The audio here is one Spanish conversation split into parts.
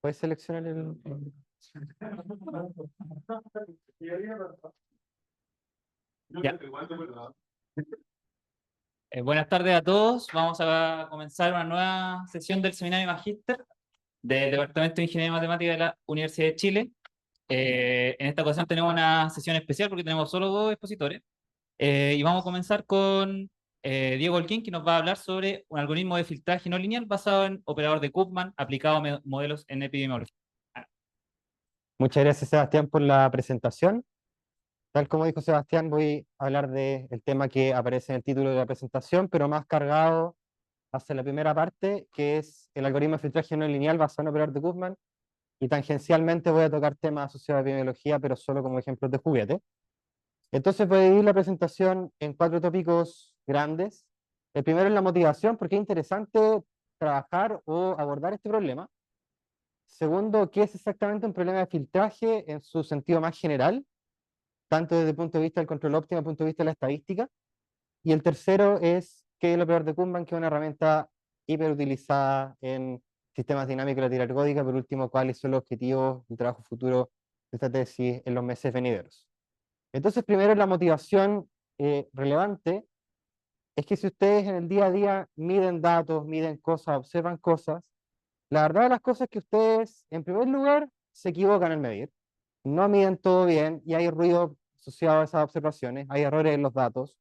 Puedes seleccionar Ya. Buenas tardes a todos. Vamos a comenzar una nueva sesión del Seminario Magíster del Departamento de Ingeniería Matemática de la Universidad de Chile. En esta ocasión tenemos una sesión especial porque tenemos solo dos expositores. Y vamos a comenzar con Diego Holguín, que nos va a hablar sobre un algoritmo de filtraje no lineal basado en operador de Koopman aplicado a modelos en epidemiología. Muchas gracias, Sebastián, por la presentación. Tal como dijo Sebastián, voy a hablar del tema que aparece en el título de la presentación, pero más cargado hacia la primera parte, que es el algoritmo de filtraje no lineal basado en operador de Koopman, y tangencialmente voy a tocar temas asociados a epidemiología, pero solo como ejemplos de juguete. Entonces voy a dividir la presentación en 4 tópicos grandes. El primero es la motivación, porque es interesante trabajar o abordar este problema. Segundo, ¿qué es exactamente un problema de filtraje en su sentido más general, tanto desde el punto de vista del control óptimo, desde el punto de vista de la estadística? Y el tercero es qué es lo peor de Kuhlmann, que es una herramienta hiperutilizada en sistemas dinámicos de la teoría ergódica. Por último, cuáles son los objetivos del trabajo futuro de esta tesis en los meses venideros. Entonces, primero, la motivación relevante es que si ustedes en el día a día miden datos, miden cosas, observan cosas, la verdad de las cosas es que ustedes, en primer lugar, se equivocan al medir. No miden todo bien y hay ruido asociado a esas observaciones, hay errores en los datos.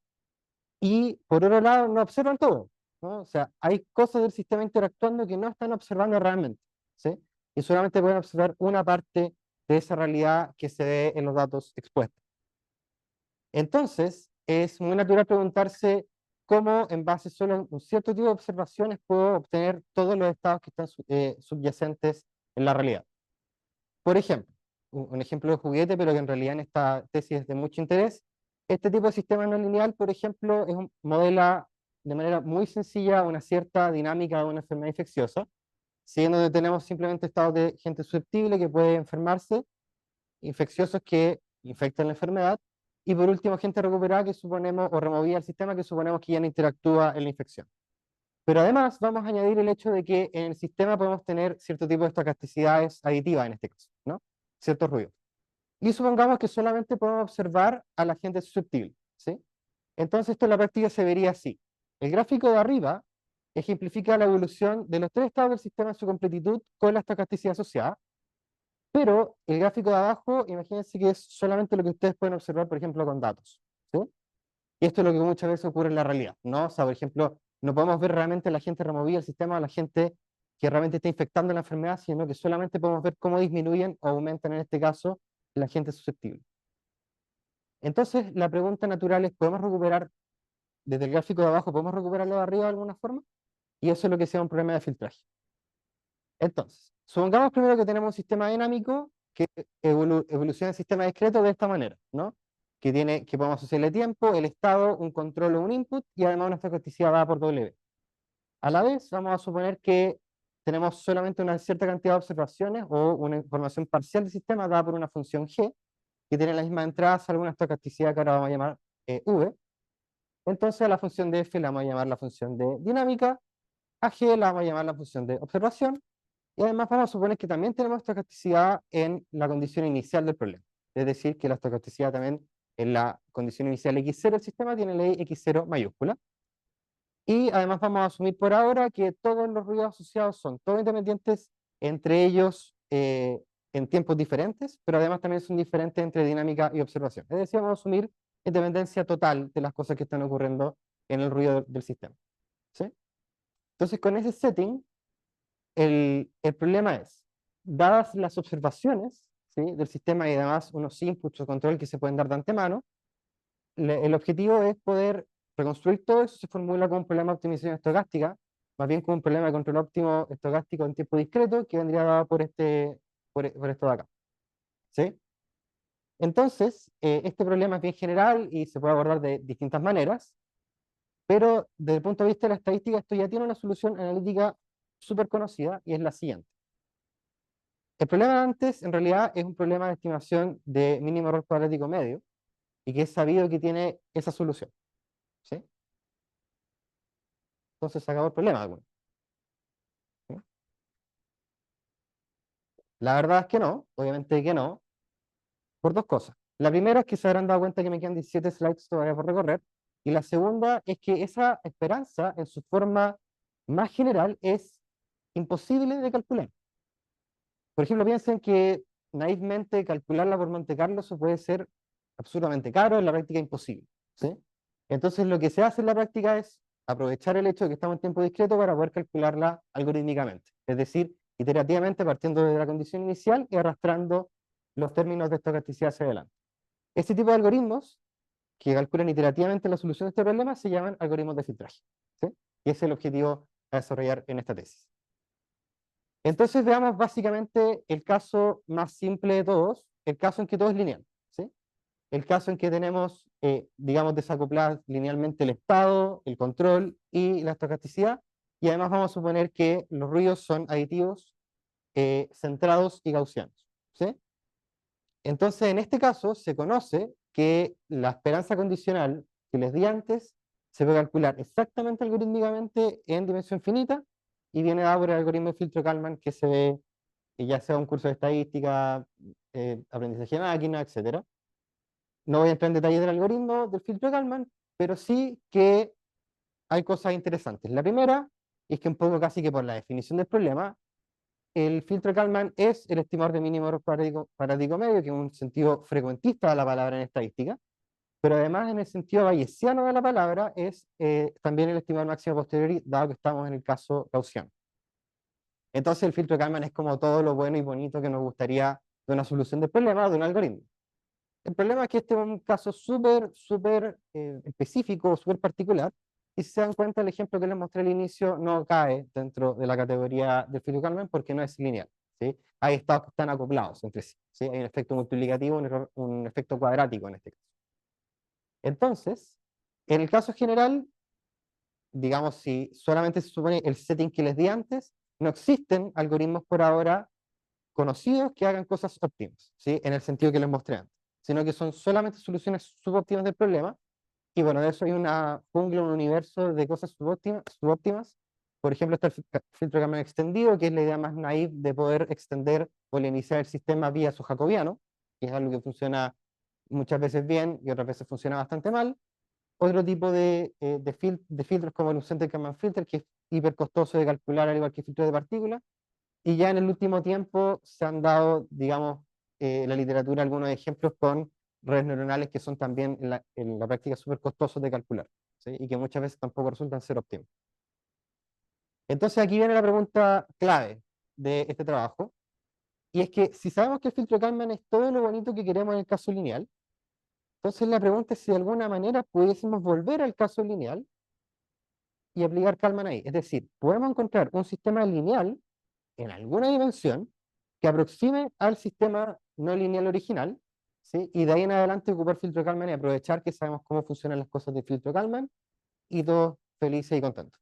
Y por otro lado, no observan todo, ¿no? O sea, hay cosas del sistema interactuando que no están observando realmente, ¿sí? Y solamente pueden observar una parte de esa realidad que se ve en los datos expuestos. Entonces, es muy natural preguntarse cómo, en base solo a un cierto tipo de observaciones, puedo obtener todos los estados que están subyacentes en la realidad. Por ejemplo, un ejemplo de juguete, pero que en realidad en esta tesis es de mucho interés. Este tipo de sistema no lineal, por ejemplo, modela de manera muy sencilla una cierta dinámica de una enfermedad infecciosa, siendo donde tenemos simplemente estados de gente susceptible que puede enfermarse, infecciosos que infectan la enfermedad, y por último, gente recuperada que suponemos, o removida del sistema que suponemos que ya no interactúa en la infección. Pero además vamos a añadir el hecho de que en el sistema podemos tener cierto tipo de estocasticidades aditivas en este caso, ¿no? Ciertos ruidos. Y supongamos que solamente podemos observar a la gente susceptible, ¿sí? Entonces esto en la práctica se vería así. El gráfico de arriba ejemplifica la evolución de los 3 estados del sistema en su completitud con la estocasticidad asociada, pero el gráfico de abajo, imagínense que es solamente lo que ustedes pueden observar, por ejemplo, con datos, ¿sí? Y esto es lo que muchas veces ocurre en la realidad, ¿no? O sea, por ejemplo, no podemos ver realmente la gente removida del sistema o la gente que realmente está infectando la enfermedad, sino que solamente podemos ver cómo disminuyen o aumentan, en este caso, la gente susceptible. Entonces, la pregunta natural es, ¿podemos recuperar desde el gráfico de abajo, podemos recuperarlo de arriba de alguna forma? Y eso es lo que sea un problema de filtraje. Entonces, supongamos primero que tenemos un sistema dinámico que evoluciona en sistema discreto de esta manera, ¿no? Que podemos asociarle tiempo, el estado, un control o un input, y además una estocasticidad dada por W. A la vez, vamos a suponer que tenemos solamente una cierta cantidad de observaciones o una información parcial del sistema dada por una función g, que tiene la misma entrada, salvo una estocasticidad que ahora vamos a llamar v. Entonces a la función de f la vamos a llamar la función de dinámica, a g la vamos a llamar la función de observación, y además vamos a suponer que también tenemos estocasticidad en la condición inicial del problema. Es decir, que la estocasticidad también en la condición inicial x0 del sistema tiene ley x0 mayúscula. Y además vamos a asumir por ahora que todos los ruidos asociados son todos independientes entre ellos en tiempos diferentes, pero además también son diferentes entre dinámica y observación. Es decir, vamos a asumir independencia total de las cosas que están ocurriendo en el ruido del sistema, ¿sí? Entonces, con ese setting, el problema es, dadas las observaciones, ¿sí?, del sistema y además unos inputs o control que se pueden dar de antemano, el objetivo es poder reconstruir todo eso. Se formula como un problema de optimización estocástica, más bien como un problema de control óptimo estocástico en tiempo discreto, que vendría dado por esto de acá, ¿sí? Entonces, este problema es bien general y se puede abordar de distintas maneras, pero desde el punto de vista de la estadística, esto ya tiene una solución analítica súper conocida, y es la siguiente. El problema de antes, en realidad, es un problema de estimación de mínimo error cuadrático medio, y que es sabido que tiene esa solución, ¿sí? Entonces se acabó el problema, ¿sí? La verdad es que no, obviamente que no, por dos cosas. La primera es que se habrán dado cuenta que me quedan 17 slides todavía por recorrer, y la segunda es que esa esperanza en su forma más general es imposible de calcular. Por ejemplo, piensen que naivamente calcularla por Monte Carlo eso puede ser absurdamente caro, en la práctica imposible, ¿sí? Entonces lo que se hace en la práctica es aprovechar el hecho de que estamos en tiempo discreto para poder calcularla algorítmicamente, es decir, iterativamente partiendo de la condición inicial y arrastrando los términos de estocasticidad hacia adelante. Este tipo de algoritmos que calculan iterativamente la solución de este problema se llaman algoritmos de filtraje, ¿sí? Y ese es el objetivo a desarrollar en esta tesis. Entonces veamos básicamente el caso más simple de todos, el caso en que todo es lineal, ¿sí? El caso en que tenemos, digamos, desacopladas linealmente el estado, el control y la estocasticidad, y además vamos a suponer que los ruidos son aditivos, centrados y gaussianos, ¿sí? Entonces, en este caso, se conoce que la esperanza condicional que les di antes se puede calcular exactamente algorítmicamente en dimensión finita y viene dado por el algoritmo de filtro Kalman que se ve, ya sea un curso de estadística, aprendizaje de máquina, etcétera. No voy a entrar en detalle del algoritmo del filtro Kalman, pero sí que hay cosas interesantes. La primera es que un poco casi que por la definición del problema, el filtro Kalman es el estimador de mínimo error parático medio, que es un sentido frecuentista de la palabra en estadística, pero además en el sentido bayesiano de la palabra es también el estimador máximo posteriori, dado que estamos en el caso gaussiano. Entonces el filtro Kalman es como todo lo bueno y bonito que nos gustaría de una solución del problema o de un algoritmo. El problema es que este es un caso súper específico, súper particular, y si se dan cuenta, el ejemplo que les mostré al inicio no cae dentro de la categoría del filtro Kalman porque no es lineal, ¿sí? Hay estados que están acoplados entre sí, ¿sí? Hay un efecto multiplicativo, un efecto cuadrático en este caso. Entonces, en el caso general, digamos, si solamente se supone el setting que les di antes, no existen algoritmos por ahora conocidos que hagan cosas óptimas, ¿sí? En el sentido que les mostré antes, sino que son solamente soluciones subóptimas del problema, y bueno, de eso hay una jungla, un universo de cosas subóptimas. Por ejemplo, está el filtro Kalman extendido, que es la idea más naive de poder extender o iniciar el sistema vía su jacobiano, que es algo que funciona muchas veces bien y otras veces funciona bastante mal. Otro tipo de filtros como el Center Kalman Filter, que es hiper costoso de calcular, al igual que filtros de partículas. Y ya en el último tiempo se han dado, digamos, en la literatura algunos ejemplos con redes neuronales que son también en la práctica súper costosos de calcular, ¿sí? Y que muchas veces tampoco resultan ser óptimos. Entonces aquí viene la pregunta clave de este trabajo, y es que si sabemos que el filtro Kalman es todo lo bonito que queremos en el caso lineal, entonces la pregunta es si de alguna manera pudiésemos volver al caso lineal y aplicar Kalman ahí. Es decir, podemos encontrar un sistema lineal en alguna dimensión que aproxime al sistema no lineal original, ¿sí? Y de ahí en adelante ocupar filtro Kalman y aprovechar que sabemos cómo funcionan las cosas de filtro Kalman y todos felices y contentos.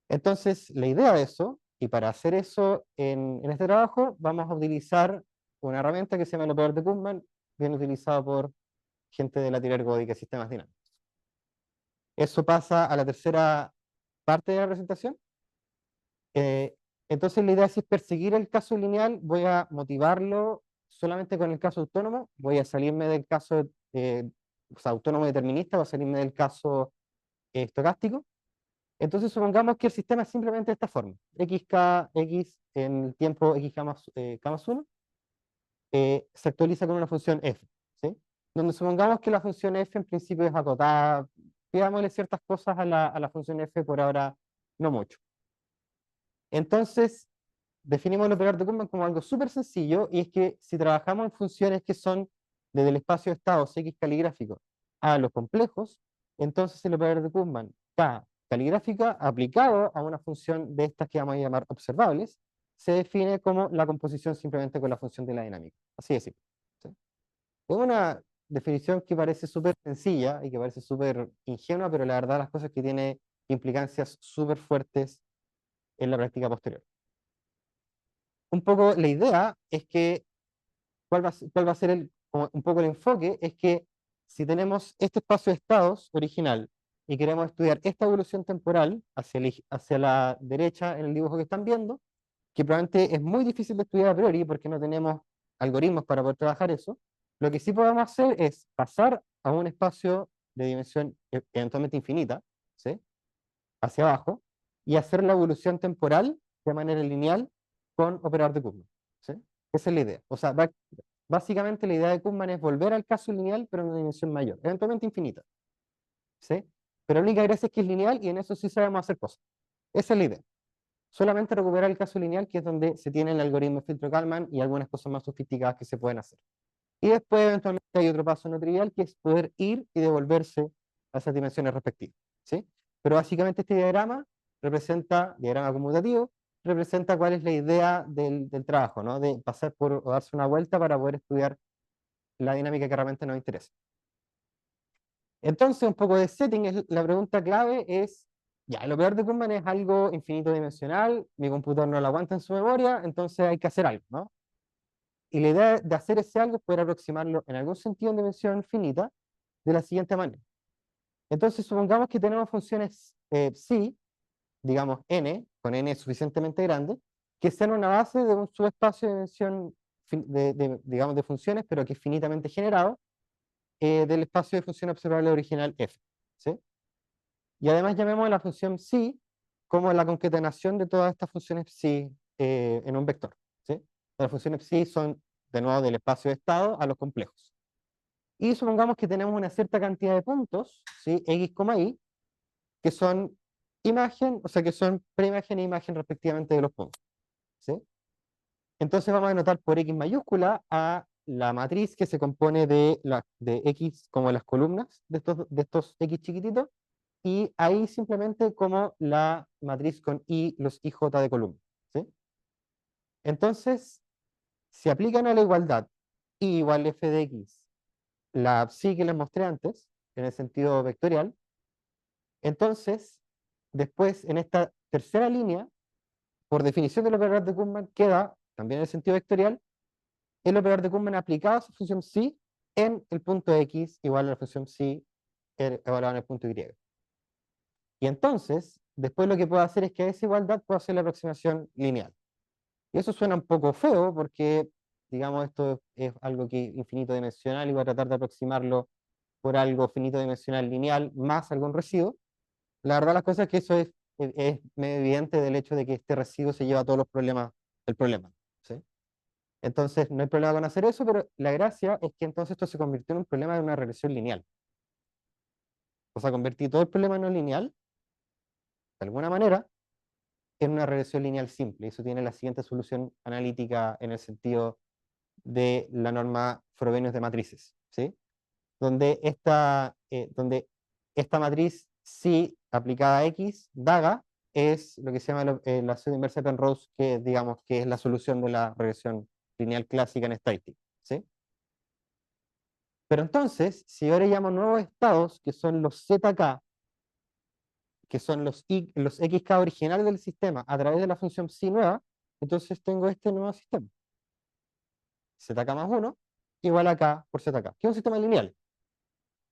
Entonces, la idea de eso, y para hacer eso en este trabajo, vamos a utilizar una herramienta que se llama el operador de Kuhlmann, bien utilizado por gente de la teoría ergódica de sistemas dinámicos. Eso pasa a la tercera parte de la presentación. Eh, entonces la idea es perseguir el caso lineal, voy a motivarlo solamente con el caso autónomo, voy a salirme del caso o sea, autónomo determinista, voy a salirme del caso estocástico. Entonces supongamos que el sistema es simplemente de esta forma, x en el tiempo k más 1, se actualiza con una función f, ¿sí? Donde supongamos que la función f en principio es acotada, pidámosle ciertas cosas a la función f por ahora, no mucho. Entonces, definimos el operador de Kuhlmann como algo súper sencillo, y es que si trabajamos en funciones que son desde el espacio de estados x caligráfico a los complejos, entonces el operador de Kuhlmann K caligráfica aplicado a una función de estas que vamos a llamar observables, se define como la composición simplemente con la función de la dinámica. Así de simple, ¿sí? Es una definición que parece súper sencilla y que parece súper ingenua, pero la verdad las cosas que tiene implicancias súper fuertes en la práctica posterior. Un poco la idea es que, cuál va a ser como un poco el enfoque? Es que si tenemos este espacio de estados original y queremos estudiar esta evolución temporal hacia la derecha en el dibujo que están viendo, que probablemente es muy difícil de estudiar a priori porque no tenemos algoritmos para poder trabajar eso. Lo que sí podemos hacer es pasar a un espacio de dimensión eventualmente infinita, ¿sí? Hacia abajo, y hacer la evolución temporal de manera lineal con operador de Kuhlmann, ¿sí? Esa es la idea. O sea, básicamente la idea de Kuhlmann es volver al caso lineal, pero en una dimensión mayor, eventualmente infinita, ¿sí? Pero la única gracia es que es lineal y en eso sí sabemos hacer cosas. Esa es la idea. Solamente recuperar el caso lineal, que es donde se tiene el algoritmo de filtro Kalman y algunas cosas más sofisticadas que se pueden hacer. Y después, eventualmente, hay otro paso no trivial, que es poder ir y devolverse a esas dimensiones respectivas, ¿sí? Pero básicamente este diagrama representa, diagrama conmutativo, representa cuál es la idea del trabajo, ¿no? De pasar por, o darse una vuelta para poder estudiar la dinámica que realmente nos interesa. Entonces, un poco de setting, la pregunta clave es, ya, el operador de Kuhlmann es algo infinito dimensional, mi computador no lo aguanta en su memoria, entonces hay que hacer algo, ¿no? Y la idea de hacer ese algo es poder aproximarlo en algún sentido en dimensión infinita de la siguiente manera. Entonces, supongamos que tenemos funciones psi, digamos n, con n suficientemente grande, que sean una base de un subespacio de dimensión, digamos, de funciones, pero que es finitamente generado, del espacio de función observable original f, ¿sí? Y además llamemos a la función psi como la concatenación de todas estas funciones psi en un vector, ¿sí? Las funciones psi son, de nuevo, del espacio de estado a los complejos. Y supongamos que tenemos una cierta cantidad de puntos, ¿sí? X, y, que son imagen, o sea, que son preimagen e imagen respectivamente de los puntos, ¿sí? Entonces vamos a anotar por X mayúscula a la matriz que se compone de X como las columnas de estos X chiquititos, y ahí simplemente como la matriz con I, los IJ de columna, ¿sí? Entonces, si aplican a la igualdad I igual F de X, la psi que les mostré antes, en el sentido vectorial, entonces, después en esta tercera línea, por definición del operador de Kuhlmann, queda, también en el sentido vectorial, el operador de Kuhlmann aplicado a su función psi en el punto X igual a la función psi evaluada en el punto Y. Y entonces, después lo que puedo hacer es que a esa igualdad puedo hacer la aproximación lineal. Y eso suena un poco feo porque, digamos, esto es algo que es infinito dimensional y voy a tratar de aproximarlo por algo finito dimensional lineal más algún residuo. La verdad las cosas es que eso es medio evidente del hecho de que este residuo se lleva todos los problemas del problema, ¿sí? Entonces, no hay problema con hacer eso, pero la gracia es que entonces esto se convirtió en un problema de una regresión lineal. O sea, convertí todo el problema no lineal, de alguna manera, en una regresión lineal simple. Y eso tiene la siguiente solución analítica en el sentido de la norma Frobenius de matrices, ¿sí? Donde esta matriz psi aplicada a X, daga, es lo que se llama la pseudo inversa de Penrose, que digamos que es la solución de la regresión lineal clásica en estadística, ¿sí? Pero entonces, si ahora llamo nuevos estados, que son los zk, que son los xk originales del sistema, a través de la función psi nueva, entonces tengo este nuevo sistema. Zk más 1 igual a k por zk, que es un sistema lineal,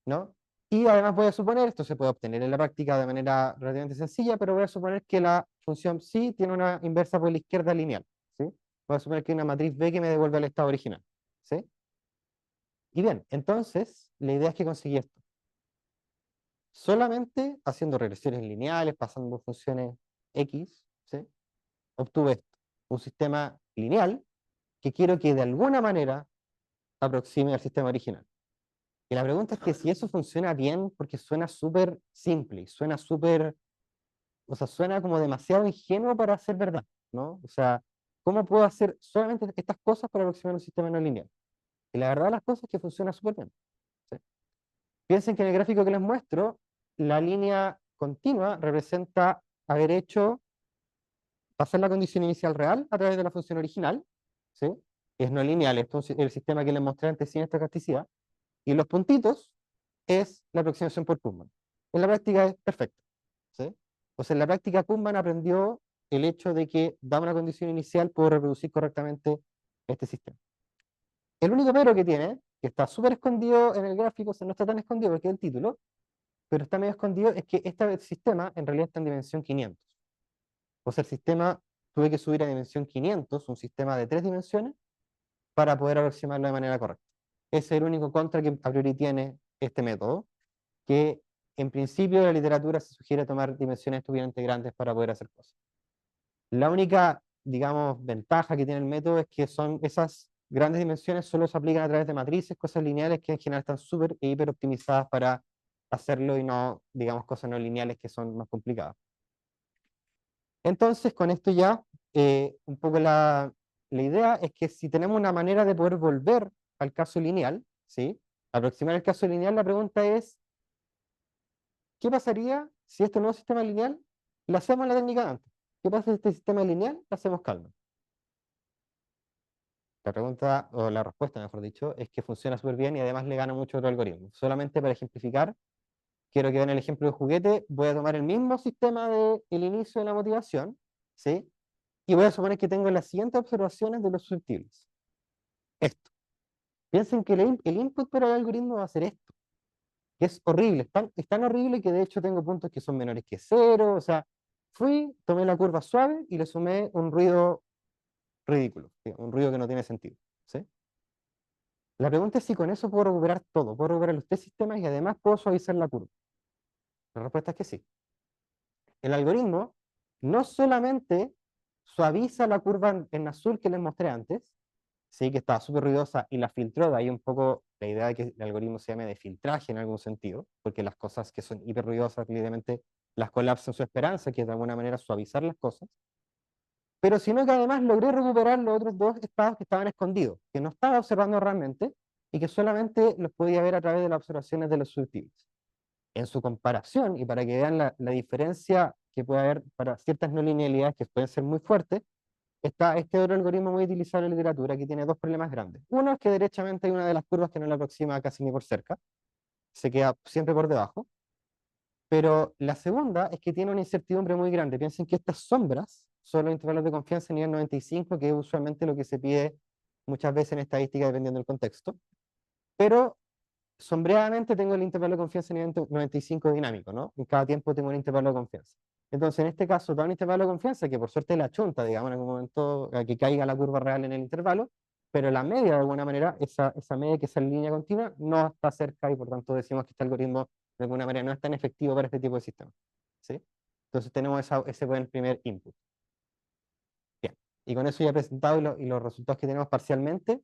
¿no? Y además voy a suponer, esto se puede obtener en la práctica de manera relativamente sencilla, pero voy a suponer que la función psi tiene una inversa por la izquierda lineal, ¿sí? Voy a suponer que hay una matriz B que me devuelve al estado original, ¿sí? Y bien, entonces, la idea es que conseguí esto. Solamente haciendo regresiones lineales, pasando funciones X, ¿sí? Obtuve esto, un sistema lineal que quiero que de alguna manera aproxime al sistema original. Y la pregunta es que si eso funciona bien, porque suena súper simple, suena súper, o sea, suena como demasiado ingenuo para ser verdad, ¿no? O sea, ¿cómo puedo hacer solamente estas cosas para aproximar un sistema no lineal? Y la verdad las cosas es que funciona súper bien, ¿sí? Piensen que en el gráfico que les muestro, la línea continua representa haber hecho pasar la condición inicial real a través de la función original, ¿sí? Es no lineal, esto es el sistema que les mostré antes sin estocasticidad, y los puntitos es la aproximación por Kuhlmann. En la práctica es perfecto, ¿sí? O sea, en la práctica Kuhlmann aprendió el hecho de que, dada una condición inicial, puedo reproducir correctamente este sistema. El único pero que tiene, que está súper escondido en el gráfico, o sea, no está tan escondido porque es el título, pero está medio escondido, es que este sistema en realidad está en dimensión 500. O sea, el sistema, tuve que subir a dimensión 500, un sistema de 3 dimensiones, para poder aproximarlo de manera correcta. Ese es el único contra que a priori tiene este método, que en principio en la literatura se sugiere tomar dimensiones estúpidamente grandes para poder hacer cosas. La única, digamos, ventaja que tiene el método es que son esas grandes dimensiones solo se aplican a través de matrices, cosas lineales que en general están súper e hiper optimizadas para hacerlo y no, digamos, cosas no lineales que son más complicadas. Entonces, con esto ya, un poco la idea es que si tenemos una manera de poder volver al caso lineal, ¿sí? Aproximar el caso lineal, la pregunta es, ¿qué pasaría si este nuevo sistema lineal lo hacemos la técnica de antes? ¿Qué pasa si este sistema lineal lo hacemos calma? La pregunta, o la respuesta, mejor dicho, es que funciona súper bien y además le gana mucho otro algoritmo. Solamente para ejemplificar, quiero que vean el ejemplo del juguete, voy a tomar el mismo sistema del inicio de la motivación, ¿sí? Y voy a suponer que tengo las siguientes observaciones de los susceptibles. Esto. Piensen que el input para el algoritmo va a ser esto, que es horrible, es tan horrible que de hecho tengo puntos que son menores que cero, o sea, fui, tomé la curva suave y le sumé un ruido ridículo, ¿sí? Un ruido que no tiene sentido, ¿sí? La pregunta es si con eso puedo recuperar todo, puedo recuperar los tres sistemas y además puedo suavizar la curva. La respuesta es que sí. El algoritmo no solamente suaviza la curva en azul que les mostré antes, sí, que estaba súper ruidosa y la filtró, de ahí un poco la idea de que el algoritmo se llame de filtraje en algún sentido, porque las cosas que son hiper ruidosas, evidentemente, las colapsan su esperanza, que es de alguna manera suavizar las cosas, pero sino que además logré recuperar los otros dos estados que estaban escondidos, que no estaba observando realmente y que solamente los podía ver a través de las observaciones de los susceptibles. En su comparación, y para que vean la diferencia que puede haber para ciertas no linealidades que pueden ser muy fuertes, está este otro algoritmo muy utilizado en la literatura que tiene dos problemas grandes. Uno es que derechamente hay una de las curvas que no la aproxima casi ni por cerca, se queda siempre por debajo, pero la segunda es que tiene una incertidumbre muy grande. Piensen que estas sombras son los intervalos de confianza a nivel 95, que es usualmente lo que se pide muchas veces en estadística dependiendo del contexto, pero sombreadamente tengo el intervalo de confianza a nivel 95 dinámico, ¿no? En cada tiempo tengo un intervalo de confianza. Entonces, en este caso, da un intervalo de confianza que por suerte la chunta, digamos, en algún momento a que caiga la curva real en el intervalo, pero la media, de alguna manera, esa media que es en línea continua, no está cerca y por tanto decimos que este algoritmo, de alguna manera, no es tan efectivo para este tipo de sistemas, ¿sí? Entonces, tenemos ese buen primer input. Bien, y con eso ya presentado y los resultados que tenemos parcialmente,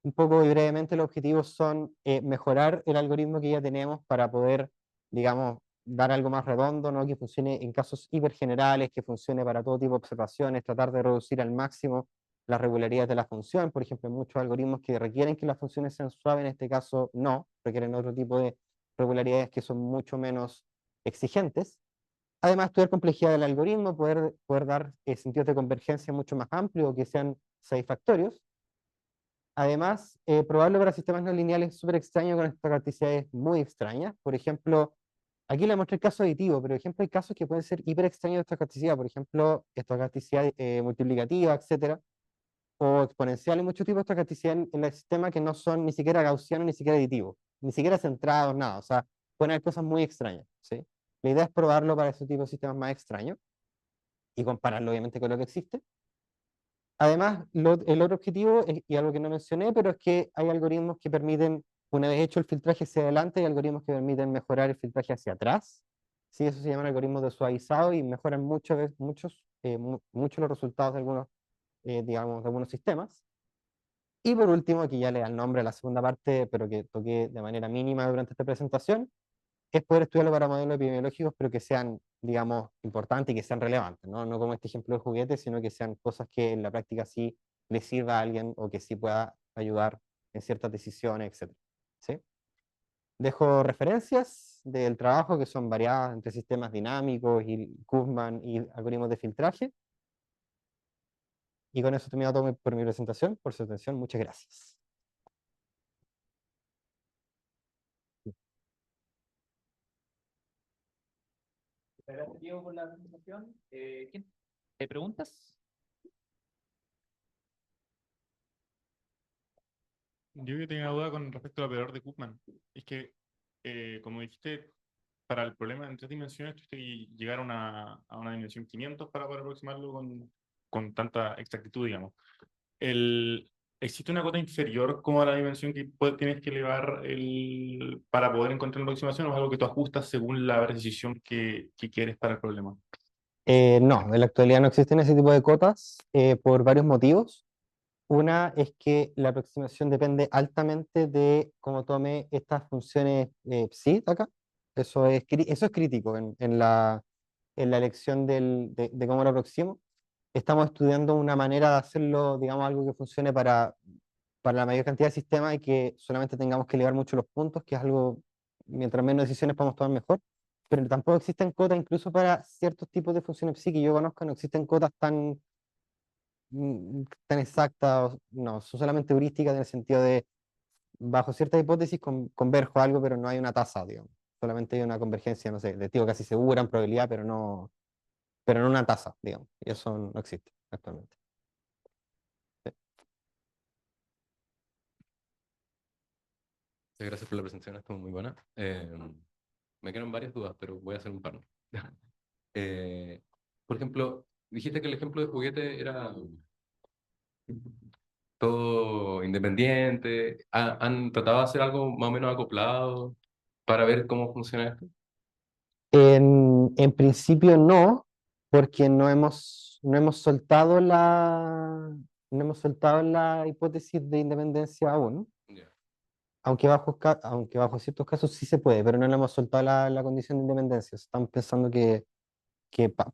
un poco y brevemente los objetivos son mejorar el algoritmo que ya tenemos para poder, digamos, dar algo más redondo, ¿no? Que funcione en casos hipergenerales, que funcione para todo tipo de observaciones, tratar de reducir al máximo las regularidades de la función. Por ejemplo, hay muchos algoritmos que requieren que las funciones sean suaves, en este caso no, requieren otro tipo de regularidades que son mucho menos exigentes. Además, estudiar complejidad del algoritmo, poder dar sentidos de convergencia mucho más amplios que sean satisfactorios. Además, probarlo para sistemas no lineales es súper extraño con estocasticidades muy extrañas. Por ejemplo, aquí le mostré el caso aditivo, pero por ejemplo hay casos que pueden ser hiper extraños de estocasticidad, por ejemplo, estocasticidad multiplicativa, etcétera, o exponencial y muchos tipos de estocasticidad en el sistema que no son ni siquiera gaussianos, ni siquiera aditivos, ni siquiera centrados, nada. O sea, pueden haber cosas muy extrañas, ¿sí? La idea es probarlo para ese tipo de sistemas más extraños y compararlo obviamente con lo que existe. Además, el otro objetivo, y algo que no mencioné, pero es que hay algoritmos que permiten, una vez hecho el filtraje hacia adelante, hay algoritmos que permiten mejorar el filtraje hacia atrás. Sí, eso se llaman algoritmos de suavizado y mejoran mucho los resultados de algunos, digamos, de algunos sistemas. Y por último, aquí ya le da el nombre a la segunda parte, pero que toqué de manera mínima durante esta presentación, es poder estudiarlo para modelos epidemiológicos, pero que sean, digamos, importantes y que sean relevantes, ¿no? No como este ejemplo de juguete, sino que sean cosas que en la práctica sí le sirva a alguien o que sí pueda ayudar en ciertas decisiones, etc. ¿Sí? Dejo referencias del trabajo que son variadas entre sistemas dinámicos y Kurzman y algoritmos de filtraje. Y con eso he terminado todo por mi presentación. Por su atención, muchas gracias. Gracias, Diego, por la presentación. ¿Quién? ¿Hay preguntas? Yo que tenía una duda con respecto al operador de Koopman. Es que, como dijiste, para el problema en tres dimensiones tuviste que llegar a una dimensión 500 para poder aproximarlo con con tanta exactitud, digamos. ¿Existe una cota inferior como a la dimensión que tienes que elevar para poder encontrar una aproximación, o es algo que tú ajustas según la precisión que quieres para el problema? No, en la actualidad no existen ese tipo de cotas por varios motivos. Una es que la aproximación depende altamente de cómo tome estas funciones psi de acá. Eso es crítico en la elección de cómo lo aproximo. Estamos estudiando una manera de hacerlo, digamos, algo que funcione para la mayor cantidad de sistemas y que solamente tengamos que elevar mucho los puntos, que es algo, mientras menos decisiones podamos tomar mejor. Pero tampoco existen cotas, incluso para ciertos tipos de funciones psi que yo conozco, no existen cotas tan exactas, no, son solamente heurísticas en el sentido de, bajo cierta hipótesis converjo algo, pero no hay una tasa, digamos. Solamente hay una convergencia, no sé, de tipo casi segura en probabilidad, pero no una tasa, digamos. Y eso no existe actualmente. Sí. Gracias por la presentación, estuvo muy buena. Me quedan varias dudas, pero voy a hacer un par. Eh, por ejemplo, dijiste que el ejemplo de juguete era todo independiente. ¿Han tratado de hacer algo más o menos acoplado para ver cómo funciona esto? En principio no, porque no hemos soltado la hipótesis de independencia aún, Ya, aunque bajo ciertos casos sí se puede, pero no le hemos soltado la condición de independencia. Estamos pensando que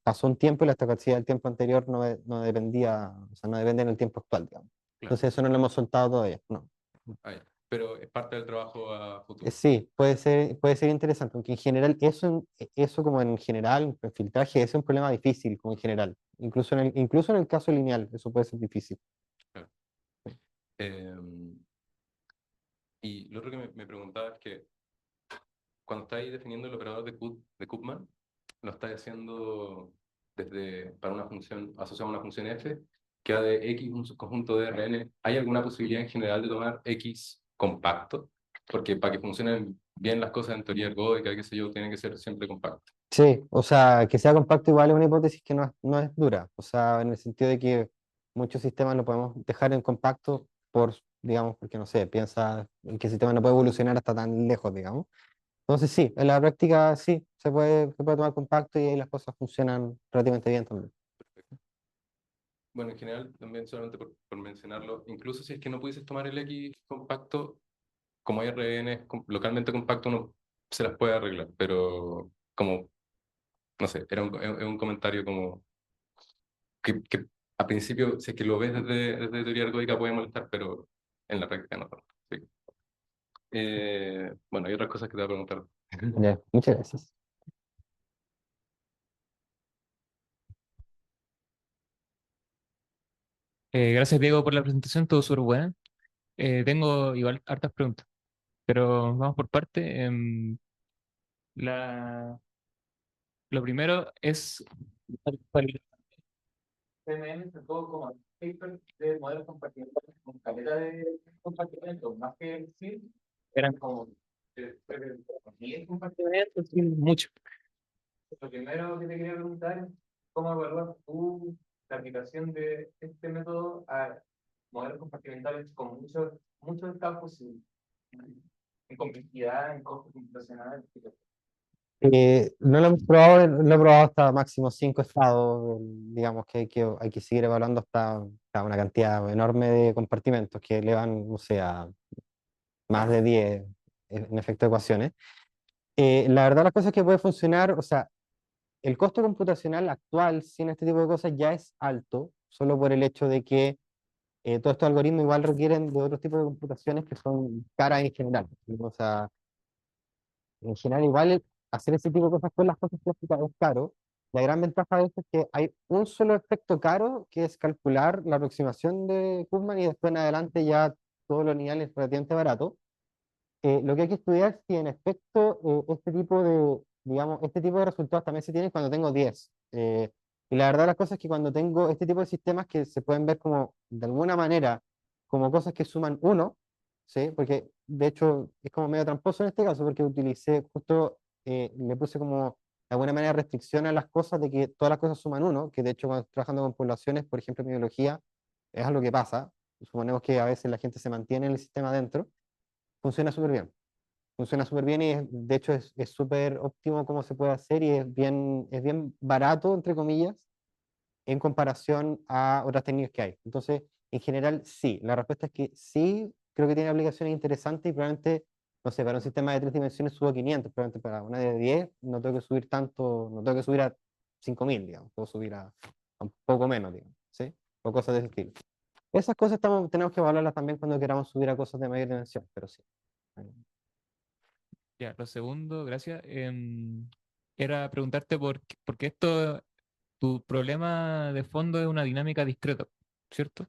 pasó un tiempo y la estocasticidad del tiempo anterior no dependía, o sea, no depende en el tiempo actual, digamos. claro. Entonces eso no lo hemos soltado todavía, no. Ya. Pero es parte del trabajo a futuro. Sí, puede ser interesante, aunque en general eso como en general, el filtraje es un problema difícil como en general, incluso en el caso lineal, eso puede ser difícil. Claro. Eh, y lo otro que me preguntaba es que cuando estáis definiendo el operador de Koopman, lo estáis haciendo para una función asociada a una función f, que ha de x un subconjunto de Rn. ¿Hay alguna posibilidad en general de tomar x compacto? Porque para que funcionen bien las cosas en teoría ergódica, qué sé yo, tiene que ser siempre compacto. Sí, o sea, que sea compacto igual es una hipótesis que no es dura, o sea, en el sentido de que muchos sistemas lo podemos dejar en compacto digamos, porque no sé, piensa en que el sistema no puede evolucionar hasta tan lejos, digamos. Entonces sí, en la práctica sí, se puede tomar compacto y ahí las cosas funcionan relativamente bien también. Bueno, en general, también solamente por mencionarlo, incluso si es que no pudieses tomar el x compacto, como hay RN localmente compacto, uno se las puede arreglar, pero como, no sé, es un comentario como que a principio, si es que lo ves desde teoría ergódica puede molestar, pero en la práctica no tanto. Sí. Bueno, hay otras cosas que te voy a preguntar. Ya, muchas gracias. Gracias, Diego, por la presentación, todo súper buena. Tengo igual hartas preguntas, pero vamos por parte. La, lo primero es, para el CMN sacó como paper de modelos compartimentales con caleta de compartimentos, más que el CIR, eran como 10 compartimentos, sí, mucho. Lo primero que te quería preguntar es cómo evalúas tú la aplicación de este método a modelos compartimentales con muchos estados posibles, en complejidad, en costos computacionales, etc. No lo he probado hasta máximo 5 estados, digamos que hay que seguir evaluando hasta una cantidad enorme de compartimentos que elevan, no sé, a más de 10 en efecto ecuaciones. La verdad las cosas que puede funcionar, o sea, el costo computacional actual sin este tipo de cosas ya es alto, solo por el hecho de que todos estos algoritmos igual requieren de otros tipos de computaciones que son caras en general. O sea, en general igual hacer ese tipo de cosas con las cosas clásicas es caro. La gran ventaja de esto es que hay un solo efecto caro, que es calcular la aproximación de Kuhlmann y después en adelante ya todos los niveles relativamente barato. Lo que hay que estudiar es si en efecto este tipo de resultados también se tienen cuando tengo 10. Y la verdad las cosas es que cuando tengo este tipo de sistemas que se pueden ver como, de alguna manera, como cosas que suman 1, ¿sí? Porque de hecho es como medio tramposo en este caso, porque le puse como de alguna manera restricciona las cosas de que todas las cosas suman uno, que de hecho cuando trabajando con poblaciones, por ejemplo en biología, es algo que pasa. Suponemos que a veces la gente se mantiene en el sistema adentro, funciona súper bien. Funciona súper bien y de hecho es súper óptimo cómo se puede hacer y es bien barato, entre comillas, en comparación a otras técnicas que hay. Entonces, en general, sí. La respuesta es que sí, creo que tiene aplicaciones interesantes y probablemente, no sé, para un sistema de 3 dimensiones subo a 500, probablemente para una de 10 no tengo que subir tanto, no tengo que subir a 5000, digamos, puedo subir a un poco menos, digamos, ¿sí? O cosas de ese estilo. Esas cosas tenemos que evaluarlas también cuando queramos subir a cosas de mayor dimensión, pero sí. Ya, lo segundo, gracias, era preguntarte por qué esto, tu problema de fondo es una dinámica discreta, ¿cierto?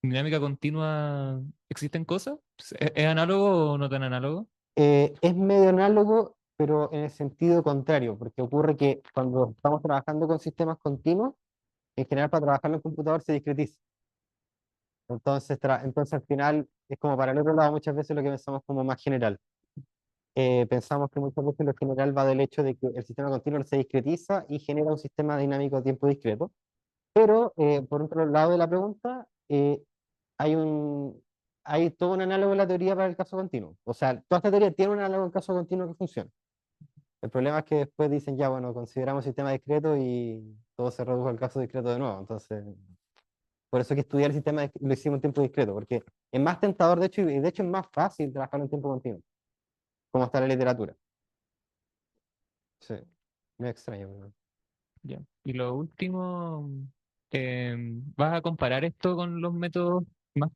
Dinámica continua, ¿existen cosas? ¿Es análogo o no tan análogo? Es medio análogo, pero en el sentido contrario, porque ocurre que cuando estamos trabajando con sistemas continuos, en general para trabajar en el computador se discretiza. Entonces, entonces al final es como para el otro lado muchas veces lo que pensamos como más general. Pensamos que muchas veces lo general va del hecho de que el sistema continuo se discretiza y genera un sistema dinámico a tiempo discreto. Pero por otro lado de la pregunta, hay un, hay todo un análogo en la teoría para el caso continuo. O sea, toda esta teoría tiene un análogo en caso continuo que funciona. El problema es que después dicen, ya, bueno, consideramos sistema discreto y todo se redujo al caso discreto de nuevo. Entonces, por eso hay que estudiar el sistema lo hicimos en tiempo discreto, porque es más tentador, de hecho, y de hecho es más fácil trabajar en tiempo continuo, como está la literatura. Sí, me extraño, pero... Ya. Y lo último, ¿vas a comparar esto con los métodos más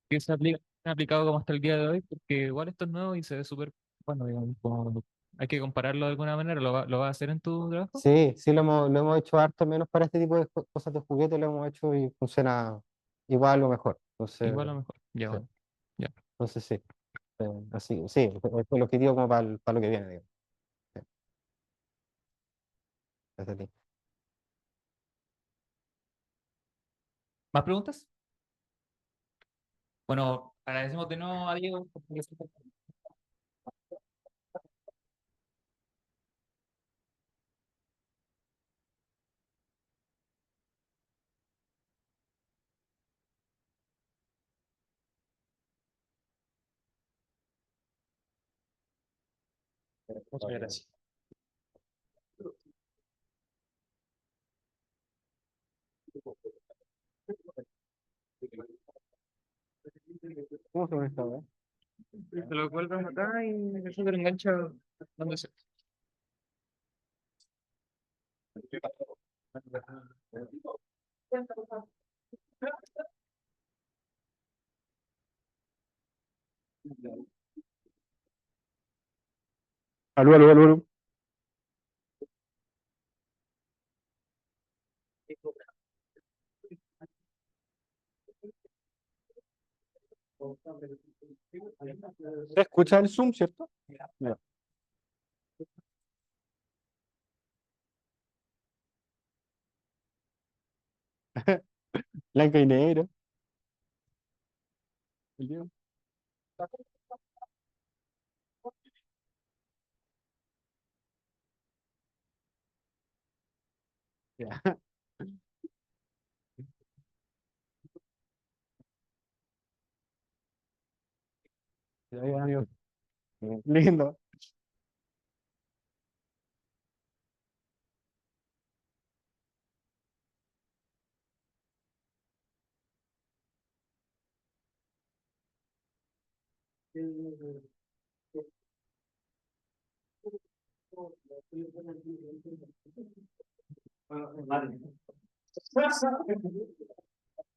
que han aplicado como hasta el día de hoy? Porque igual esto es nuevo y se ve súper, bueno, digamos, hay que compararlo de alguna manera, ¿lo vas a hacer en tu trabajo? Sí, sí lo hemos hecho harto, menos para este tipo de cosas de juguete, lo hemos hecho y funciona igual o mejor. Entonces, Igual a lo mejor. Ya, sí, bueno. Ya. entonces sí. Así, sí, es el objetivo como para lo que viene, digamos. Sí, desde ti. ¿Más preguntas? Bueno, agradecemos de nuevo a Diego por participar. Muchas gracias. ¿Cómo se llama esta weá? Te lo cuelgas acá y eso te lo engancha donde sea. Aló, aló, aló, aló. ¿Se escucha el Zoom, cierto? Ya. Blanco y negro. El Diego. Ya. Ya, amigo. Lindo.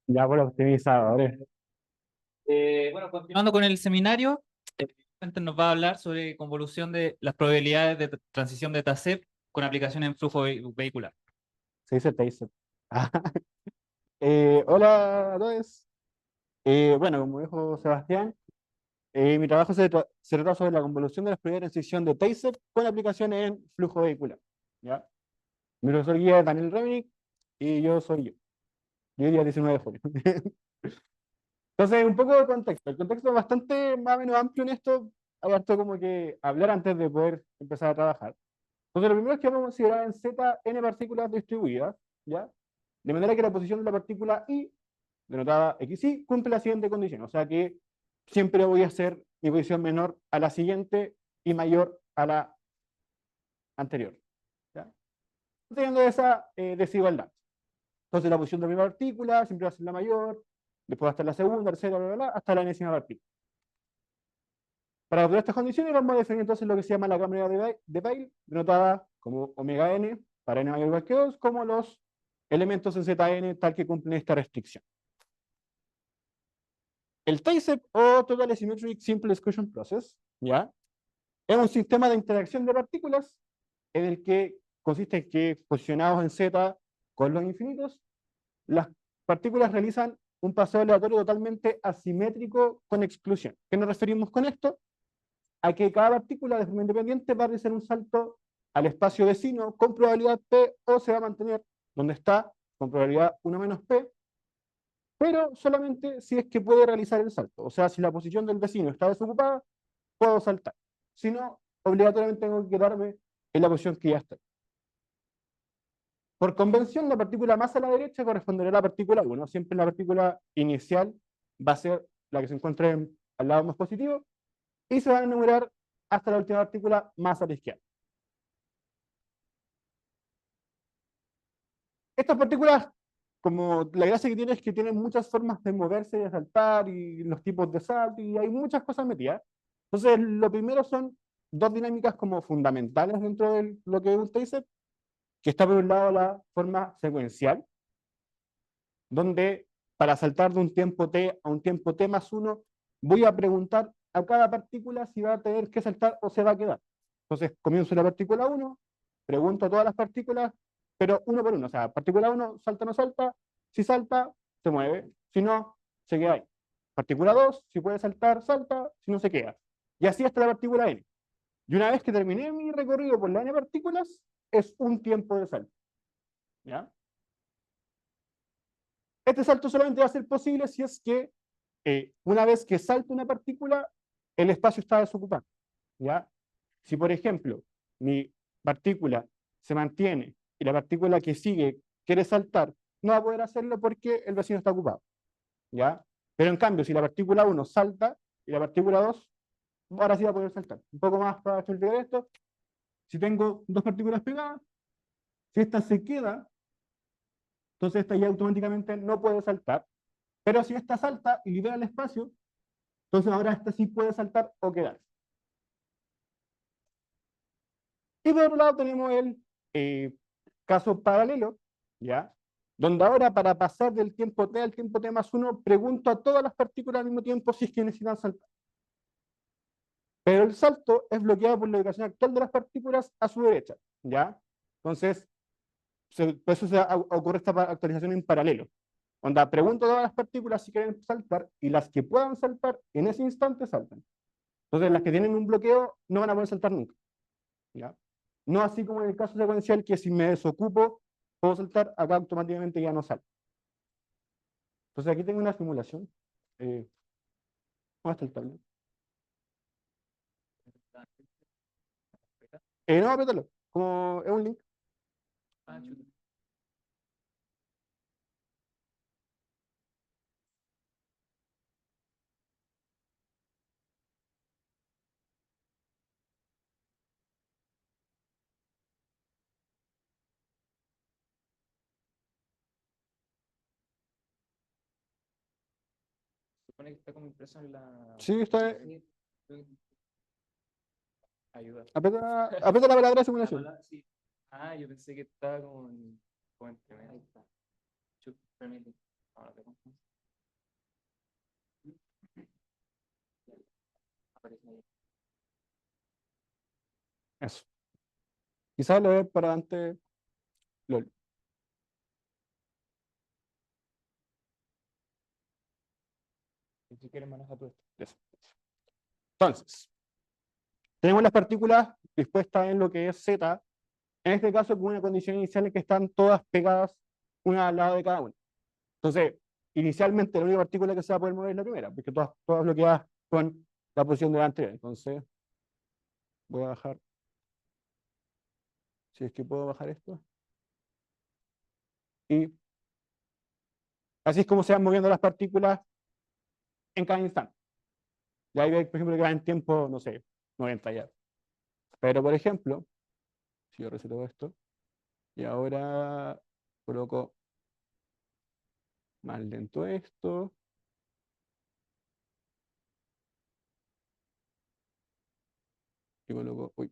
Ya por optimizadores. Bueno, continuando con el seminario, Fuentes nos va a hablar sobre convolución de las probabilidades de transición de TACEP con aplicación en flujo vehicular. Se dice taser. Hola a todos. Bueno, como dijo Sebastián, mi trabajo se trata sobre la convolución de las probabilidades de transición de taser con aplicaciones en flujo vehicular. ¿Ya? Mi profesor guía es Daniel Reminick y yo soy yo. Yo hoy día 19 de julio. Entonces, un poco de contexto. El contexto es bastante más o menos amplio en esto. Hay harto como que hablar antes de poder empezar a trabajar. Entonces, lo primero es que vamos a considerar en Z n partículas distribuidas, ¿ya? De manera que la posición de la partícula I, denotada xi, cumple la siguiente condición. O sea que siempre voy a hacer mi posición menor a la siguiente y mayor a la anterior, ¿ya? Teniendo esa desigualdad. Entonces, la posición de la primera partícula siempre va a ser la mayor, después va a estar la segunda, tercera, bla, bla, bla, hasta la enésima partícula. Para obtener estas condiciones vamos a definir entonces lo que se llama la cámara de Peil, denotada como omega n para n mayor o igual que 2, como los elementos en Zn tal que cumplen esta restricción. El TASEP o Total Asymmetric Simple Exclusion Process, ¿ya? Es un sistema de interacción de partículas en el que consiste en que posicionados en Z con los infinitos, las partículas realizan un paseo aleatorio totalmente asimétrico con exclusión. ¿Qué nos referimos con esto? A que cada partícula de forma independiente va a realizar un salto al espacio vecino con probabilidad P o se va a mantener donde está con probabilidad 1 menos P, pero solamente si es que puede realizar el salto. O sea, si la posición del vecino está desocupada, puedo saltar. Si no, obligatoriamente tengo que quedarme en la posición que ya está. Por convención, la partícula más a la derecha corresponderá a la partícula 1. Siempre la partícula inicial va a ser la que se encuentre al lado más positivo, y se van a enumerar hasta la última partícula más a la izquierda. Estas partículas, como la gracia que tiene es que tienen muchas formas de moverse y de saltar, y los tipos de salto, y hay muchas cosas metidas. Entonces, lo primero son dos dinámicas como fundamentales dentro de lo que es un taser, que está por un lado la forma secuencial, donde para saltar de un tiempo t a un tiempo t más 1, voy a preguntar a cada partícula si va a tener que saltar o se va a quedar. Entonces comienzo la partícula 1, pregunto a todas las partículas, pero uno por uno. O sea, partícula 1, salta o no salta, si salta, se mueve, si no, se queda ahí. Partícula 2, si puede saltar, salta, si no, se queda. Y así hasta la partícula n. Y una vez que terminé mi recorrido por las n partículas, es un tiempo de salto. ¿Ya? Este salto solamente va a ser posible si es que una vez que salta una partícula, el espacio está desocupado, ¿ya? Si, por ejemplo, mi partícula se mantiene y la partícula que sigue quiere saltar, no va a poder hacerlo porque el vecino está ocupado, ¿ya? Pero en cambio, si la partícula 1 salta y la partícula 2, ahora sí va a poder saltar. Un poco más para explicar esto. Si tengo dos partículas pegadas, si esta se queda, entonces esta ya automáticamente no puede saltar. Pero si esta salta y libera el espacio, entonces ahora esta sí puede saltar o quedarse. Y por otro lado tenemos el caso paralelo, ¿ya? Donde ahora para pasar del tiempo t al tiempo t más 1, pregunto a todas las partículas al mismo tiempo si es que necesitan saltar. Pero el salto es bloqueado por la ubicación actual de las partículas a su derecha, ¿ya? Entonces, por eso ocurre esta actualización en paralelo. Onda, pregunto a todas las partículas si quieren saltar, y las que puedan saltar en ese instante saltan. Entonces, las que tienen un bloqueo no van a poder saltar nunca, ¿ya? No así como en el caso secuencial, que si me desocupo, puedo saltar, acá automáticamente ya no salto. Entonces, aquí tengo una simulación. ¿Dónde está el tablet? No, apriétalo, como es un link. Ah, chuta. Supone que está como impreso en la. Sí, está. Sí. Ayuda. Aprieta la palabra simulación. Sí. Ah, yo pensé que estaba como entre medio. Ahí está. Permite. Ahora te confundo. Aparece ahí. Eso. Quizás lo ve para antes. LOL. Si quieres manejar tú esto. Eso. Entonces, tenemos las partículas dispuestas en lo que es Z, en este caso con una condición inicial en que están todas pegadas una al lado de cada una. Entonces, inicialmente la única partícula que se va a poder mover es la primera, porque todas bloqueadas con la posición de la anterior. Entonces, voy a bajar. Si es que puedo bajar esto. Y así es como se van moviendo las partículas en cada instante. Y ahí veis, por ejemplo, que va en tiempo, no sé, 90 ya. Pero, por ejemplo, si yo reseto esto, y ahora coloco más lento esto, y coloco, uy.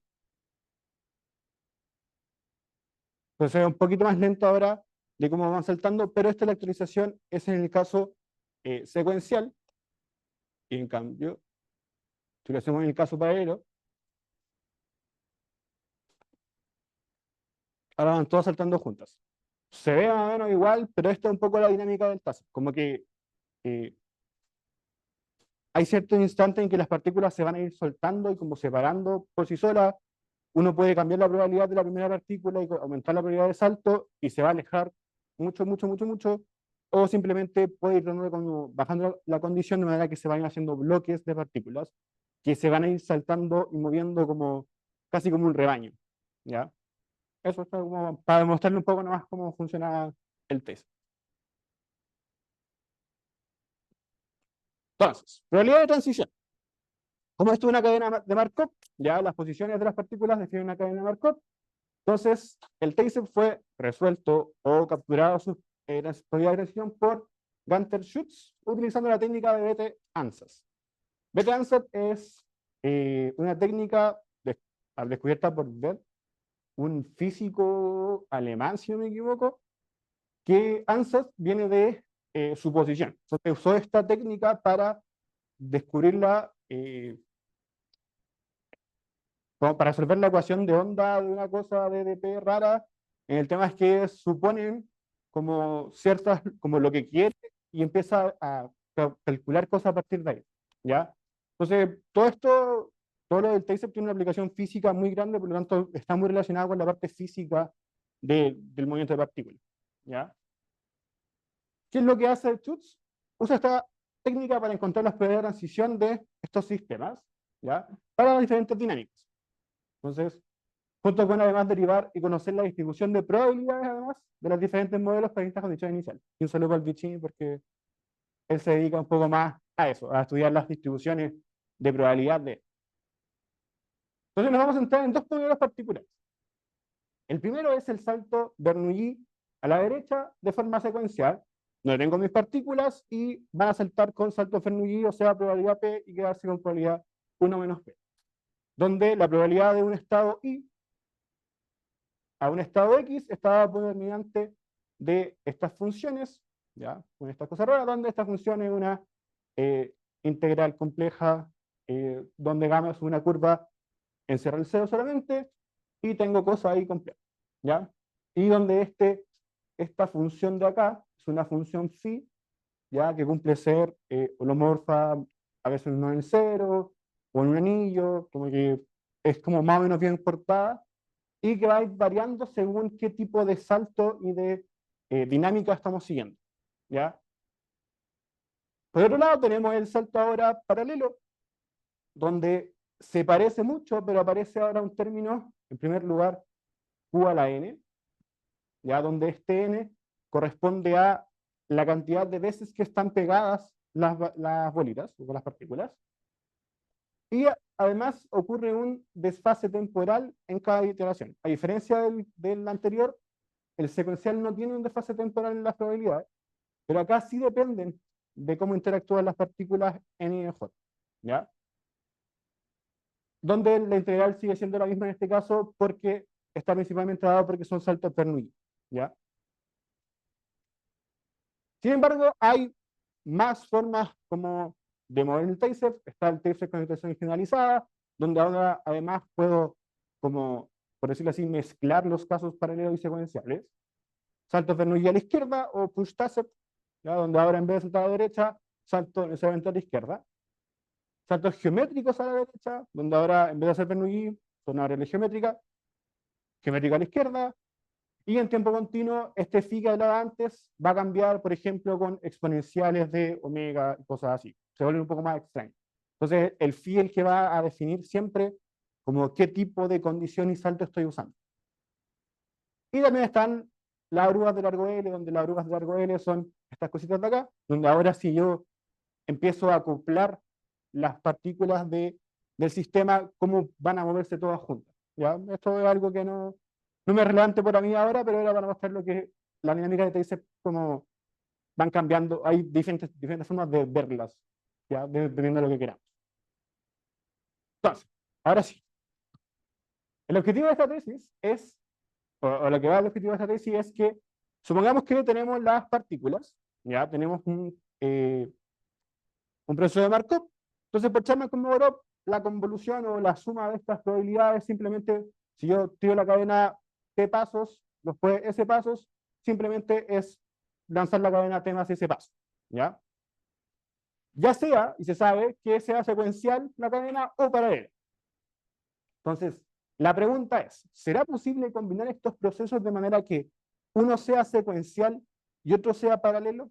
Entonces es un poquito más lento ahora de cómo van saltando, pero esta actualización es en el caso secuencial, y en cambio, si lo hacemos en el caso paralelo, ahora van todas saltando juntas. Se ve más o menos igual, pero esta es un poco la dinámica del taser. Como que hay ciertos instantes en que las partículas se van a ir soltando y como separando por sí solas. Uno puede cambiar la probabilidad de la primera partícula y aumentar la probabilidad de salto y se va a alejar mucho, mucho, mucho, mucho. O simplemente puede ir como bajando la condición de manera que se vayan haciendo bloques de partículas que se van a ir saltando y moviendo como casi como un rebaño. ¿Ya? Eso está como para demostrarle un poco más cómo funciona el test. Entonces, probabilidad de transición. Como esto es una cadena de Markov, ya las posiciones de las partículas definen una cadena de Markov. Entonces, el taser fue resuelto o capturado su probabilidad de transición por Gunter-Schutz utilizando la técnica de Bethe-Ansatz. Bethe-Ansatz es una técnica descubierta por Bethe, un físico alemán, si no me equivoco, que Ansatz viene de suposición. Entonces usó esta técnica para descubrirla, como para resolver la ecuación de onda de una cosa DDP rara. El tema es que suponen como ciertas, como lo que quiere y empieza a calcular cosas a partir de ahí. ¿Ya? Entonces, todo lo del taser tiene una aplicación física muy grande, por lo tanto está muy relacionado con la parte física del movimiento de partículas. ¿Ya? ¿Qué es lo que hace Schutz? Usa esta técnica para encontrar las probabilidades de transición de estos sistemas, ¿ya? Para las diferentes dinámicas. Entonces, junto con además derivar y conocer la distribución de probabilidades, además, de los diferentes modelos para estas condiciones iniciales. Y un saludo para el Vicini porque él se dedica un poco más a eso, a estudiar las distribuciones de probabilidad de. Entonces nos vamos a centrar en dos modelos particulares. El primero es el salto Bernoulli a la derecha de forma secuencial, donde tengo mis partículas y van a saltar con salto Bernoulli, o sea, probabilidad P, y quedarse con probabilidad 1 menos P. Donde la probabilidad de un estado I a un estado X está dada por determinante de estas funciones, ¿ya? Con esta cosa rara, donde esta función es una integral compleja, donde gamma es una curva en cerrar el cero solamente, y tengo cosas ahí complejas, ¿ya? Y donde esta función de acá es una función phi, ¿ya? Que cumple ser holomorfa, a veces no en cero, o en un anillo, como que es como más o menos bien cortada, y que va a ir variando según qué tipo de salto y de dinámica estamos siguiendo, ¿ya? Por otro lado, tenemos el salto ahora paralelo, donde se parece mucho, pero aparece ahora un término, en primer lugar, Q a la n, ya donde este n corresponde a la cantidad de veces que están pegadas las bolitas, o las partículas, y además ocurre un desfase temporal en cada iteración. A diferencia del anterior, el secuencial no tiene un desfase temporal en las probabilidades, pero acá sí dependen de cómo interactúan las partículas n y en j, ¿ya? Donde la integral sigue siendo la misma en este caso porque está principalmente dado porque son saltos Bernoulli, ¿ya? Sin embargo, hay más formas como de mover el taser. Está el taser con expresión generalizada, donde ahora además puedo, como por decirlo así, mezclar los casos paralelos y secuenciales. Saltos Bernoulli a la izquierda o push taser, ¿ya? Donde ahora en vez de saltar a la derecha, salto necesariamente a la izquierda. Saltos geométricos a la derecha, donde ahora en vez de hacer Bernoulli, son una variable geométrica, geométrica a la izquierda. Y en tiempo continuo, este phi que hablaba antes va a cambiar, por ejemplo, con exponenciales de omega y cosas así. Se vuelve un poco más extraño. Entonces, el phi es el que va a definir siempre como qué tipo de condición y salto estoy usando. Y también están las orugas de largo L, donde las orugas de largo L son estas cositas de acá, donde ahora si yo empiezo a acoplar las partículas del sistema, cómo van a moverse todas juntas. ¿Ya? Esto es algo que no me es relevante para mí ahora, pero era para mostrar lo que la dinámica de TIC, cómo van cambiando, hay diferentes formas de verlas, ¿ya? Dependiendo de lo que queramos. Entonces, ahora sí. El objetivo de esta tesis es, o lo que va el objetivo de esta tesis es que, supongamos que tenemos las partículas, ya tenemos un proceso de Markov. Entonces, por Chapman-Kolmogorov, la convolución o la suma de estas probabilidades, simplemente, si yo tiro la cadena T pasos, después S pasos, simplemente es lanzar la cadena T más S pasos, ¿ya? Ya sea, y se sabe, que sea secuencial la cadena o paralela. Entonces, la pregunta es, ¿será posible combinar estos procesos de manera que uno sea secuencial y otro sea paralelo,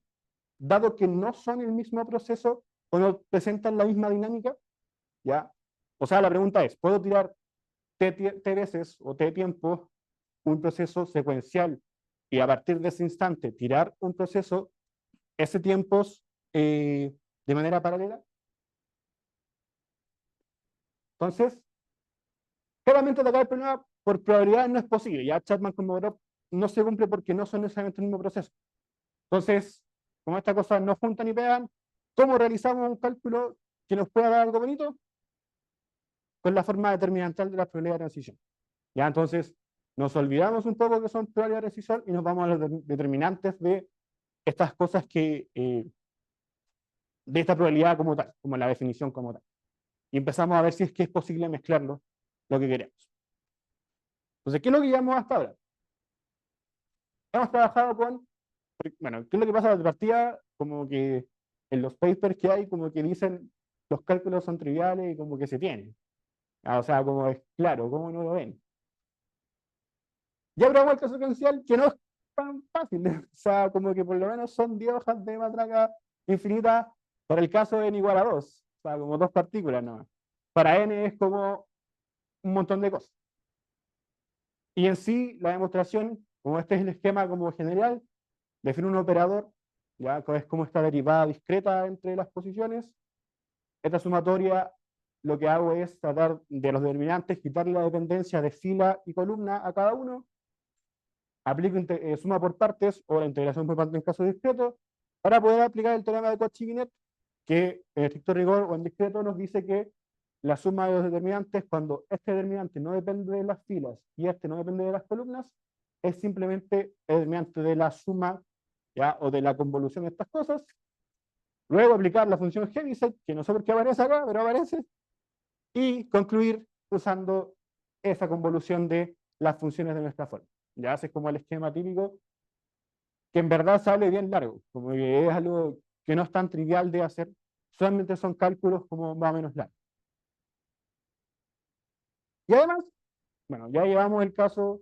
dado que no son el mismo proceso o no presentan la misma dinámica? ¿Ya? O sea, la pregunta es, ¿puedo tirar T veces o T tiempos un proceso secuencial y a partir de ese instante tirar un proceso S tiempos de manera paralela? Entonces, claramente atacar el problema por probabilidad no es posible. Ya Chapman-Kolmogorov no se cumple porque no son necesariamente el mismo proceso. Entonces, como estas cosas no juntan ni pegan, ¿cómo realizamos un cálculo que nos pueda dar algo bonito? Con la forma determinantal de la probabilidad de transición. Ya, entonces, nos olvidamos un poco que son probabilidades de transición y nos vamos a los determinantes de estas cosas que, de esta probabilidad como tal, como la definición como tal. Y empezamos a ver si es que es posible mezclarlo, lo que queremos. Entonces, ¿qué es lo que llevamos hasta ahora? Hemos trabajado con, bueno, ¿qué es lo que pasa de partida? Como que en los papers que hay, como que dicen los cálculos son triviales y como que se tienen. O sea, como es claro, ¿cómo no lo ven? Ya probamos el caso secuencial, que no es tan fácil. O sea, como que por lo menos son 10 hojas de matraca infinita para el caso de n igual a 2. O sea, como dos partículas nomás. Para n es como un montón de cosas. Y en sí, la demostración, como este es el esquema como general, define un operador, ya que es como esta derivada discreta entre las posiciones. Esta sumatoria, lo que hago es tratar de los determinantes, quitarle la dependencia de fila y columna a cada uno, aplico suma por partes o la integración por partes en caso discreto, para poder aplicar el teorema de Cauchy-Binet, que en estricto rigor o en discreto nos dice que la suma de los determinantes, cuando este determinante no depende de las filas y este no depende de las columnas, es simplemente el determinante de la suma, ¿ya? O de la convolución de estas cosas. Luego aplicar la función Heaviside, que no sé por qué aparece acá, pero aparece, y concluir usando esa convolución de las funciones de nuestra forma. Ya haces como el esquema típico, que en verdad sale bien largo, como que es algo que no es tan trivial de hacer, solamente son cálculos como más o menos largos. Y además, bueno, ya llevamos el caso